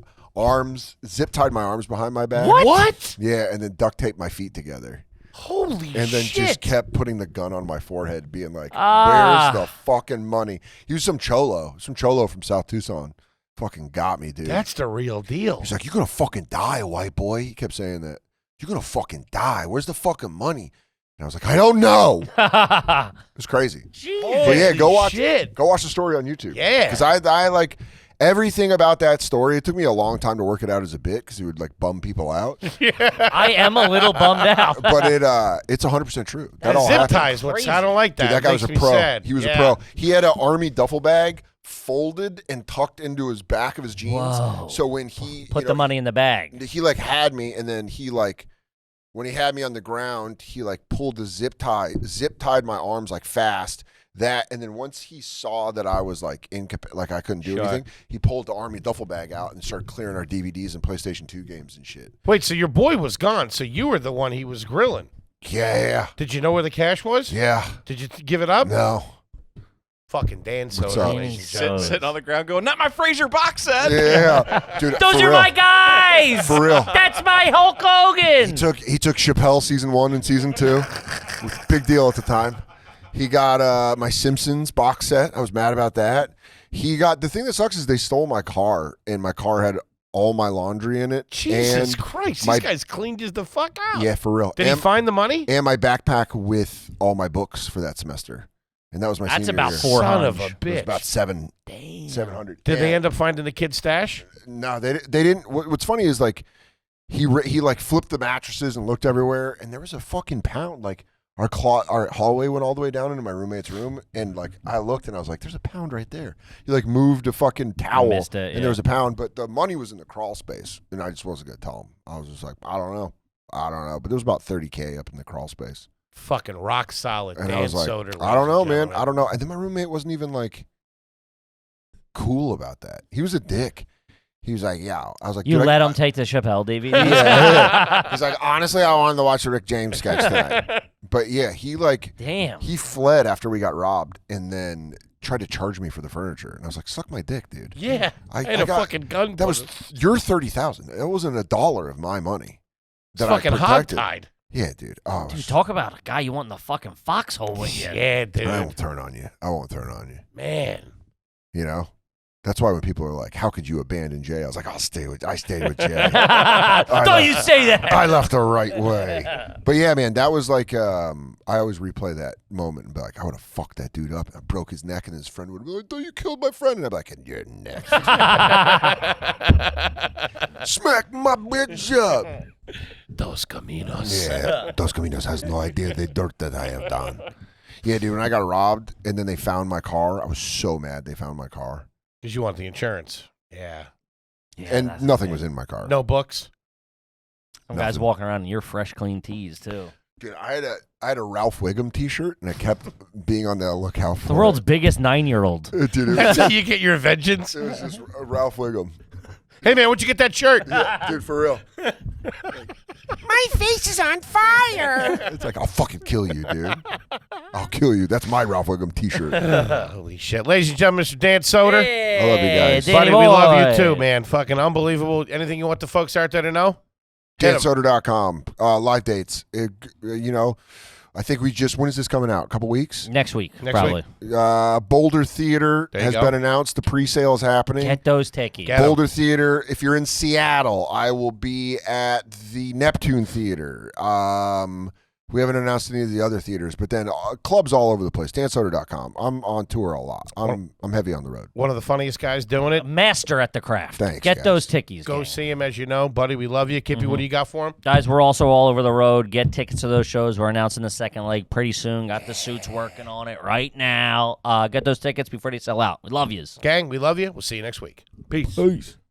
zip tied my arms behind my back. What? Yeah, and then duct taped my feet together. Holy shit. And then just kept putting the gun on my forehead, being like, Ah. "Where's the fucking money?" He was some cholo from South Tucson. Fucking got me, dude. That's the real deal. He's like, "You're gonna fucking die, white boy." He kept saying that. "You're gonna fucking die. Where's the fucking money?" And I was like, "I don't know." It was crazy. But yeah, go watch the story on YouTube. Yeah. Because I like everything about that story. It took me a long time to work it out as a bit because he would like bum people out. I am a little bummed out. But it's 100% true. That all zip happened. ties. I don't like that. Dude, that guy was a Makes me pro. sad. He was a Yeah. pro. He had an army duffel bag folded and tucked into his back of his jeans. Whoa. So when he Put the money in the bag. he like had me, and then he like when he had me on the ground, he like pulled the zip tied my arms like fast. And then once he saw that I was like like I couldn't do anything, he pulled the army duffel bag out and started clearing our DVDs and PlayStation 2 games and shit. Wait, so your boy was gone, so you were the one he was grilling. Yeah. Did you know where the cash was? Yeah. Did you give it up? No. Fucking Dan What's Soder, up? ladies and gentlemen. Sitting on the ground going, "Not my Fraser box set." Yeah. Dude, Those for are real. my guys. For real. That's my Hulk Hogan. He took Chappelle season 1 and season 2. Big deal at the time. He got my Simpsons box set. I was mad about that. The thing that sucks is they stole my car, and my car had all my laundry in it. Jesus and Christ, my- these guys cleaned you the fuck out. Yeah, for real. Did he find the money? And my backpack with all my books for that semester. And that was my That's senior about year. $400. Son of a It was bitch. about 700. Did they Yeah. end up finding the kid's stash? No, they didn't. What's funny is like he like flipped the mattresses and looked everywhere, and there was a fucking pound. Like our hallway went all the way down into my roommate's room, and like I looked and I was like, "There's a pound right there." He like moved a fucking towel, missed it, and there was a pound, but the money was in the crawl space, and I just wasn't gonna tell him. I was just like, I don't know, but there was about $30K up in the crawl space. Fucking rock solid. And Dan I was like, Soder, I don't know, ladies and man. gentlemen. I don't know. And then my roommate wasn't even like cool about that. He was a dick. He was like, "Yeah." I was like, You "Dude, let him take the Chappelle DVD? Yeah. He's like, "Honestly, I wanted to watch the Rick James sketch tonight." But yeah, Damn. he fled after we got robbed, and then tried to charge me for the furniture. And I was like, "Suck my dick, dude." Yeah. I had a fucking gun. That was your $30,000. It wasn't $1 of my money. It's fucking hogtied. Yeah, dude. Oh, Dude, talk about a guy you want in the fucking foxhole with you. Yeah, dude. I won't turn on you. Man. You know? That's why when people are like, "How could you abandon Jay?" I was like, I stayed with Jay. Don't you say that. I left the right way. But yeah, man, that was like, I always replay that moment and be like, I would have fucked that dude up. I broke his neck, and his friend would be like, "Oh, you killed my friend." And I'd be like, "And you're next." Smack my bitch up. Dos Caminos. Yeah, Dos Caminos has no idea the dirt that I have done. Yeah, dude, when I got robbed and then they found my car, I was so mad they found my car. Because you want the insurance. Yeah. And nothing was in my car. No books. Some guys walking around in your fresh, clean tees, too. Dude, I had a Ralph Wiggum T-shirt, and I kept being on the lookout for The world's biggest 9-year-old. it. Dude, That's how you get your vengeance. it was just Ralph Wiggum. Hey, man, where'd you get that shirt? Yeah, dude, for real. My face is on fire. It's like, I'll fucking kill you, dude. I'll kill you. That's my Ralph Wiggum t-shirt. Holy shit. Ladies and gentlemen, Mr. Dan Soder. Hey, I love you guys. Danny Buddy, we love boy. you too, man. Fucking unbelievable. Anything you want the folks out there to know? Hit 'em. JNCO.com. Live dates. I think when is this coming out? A couple weeks? Next week, Next probably. week. Boulder Theater There you has go. been announced. The pre-sale is happening. Get those tickies. Get 'em. Boulder Theater. If you're in Seattle, I will be at the Neptune Theater. We haven't announced any of the other theaters, but then clubs all over the place. DanSoder.com. I'm on tour a lot. I'm heavy on the road. One of the funniest guys doing it. Master at the craft. Thanks, Get guys. those tickies. Go gang. see him, as you know. Buddy, we love you. Kippy, what do you got for him? Guys, we're also all over the road. Get tickets to those shows. We're announcing the second leg pretty soon. Got the suits working on it right now. Get those tickets before they sell out. We love yous. Gang, we love you. We'll see you next week. Peace. Peace.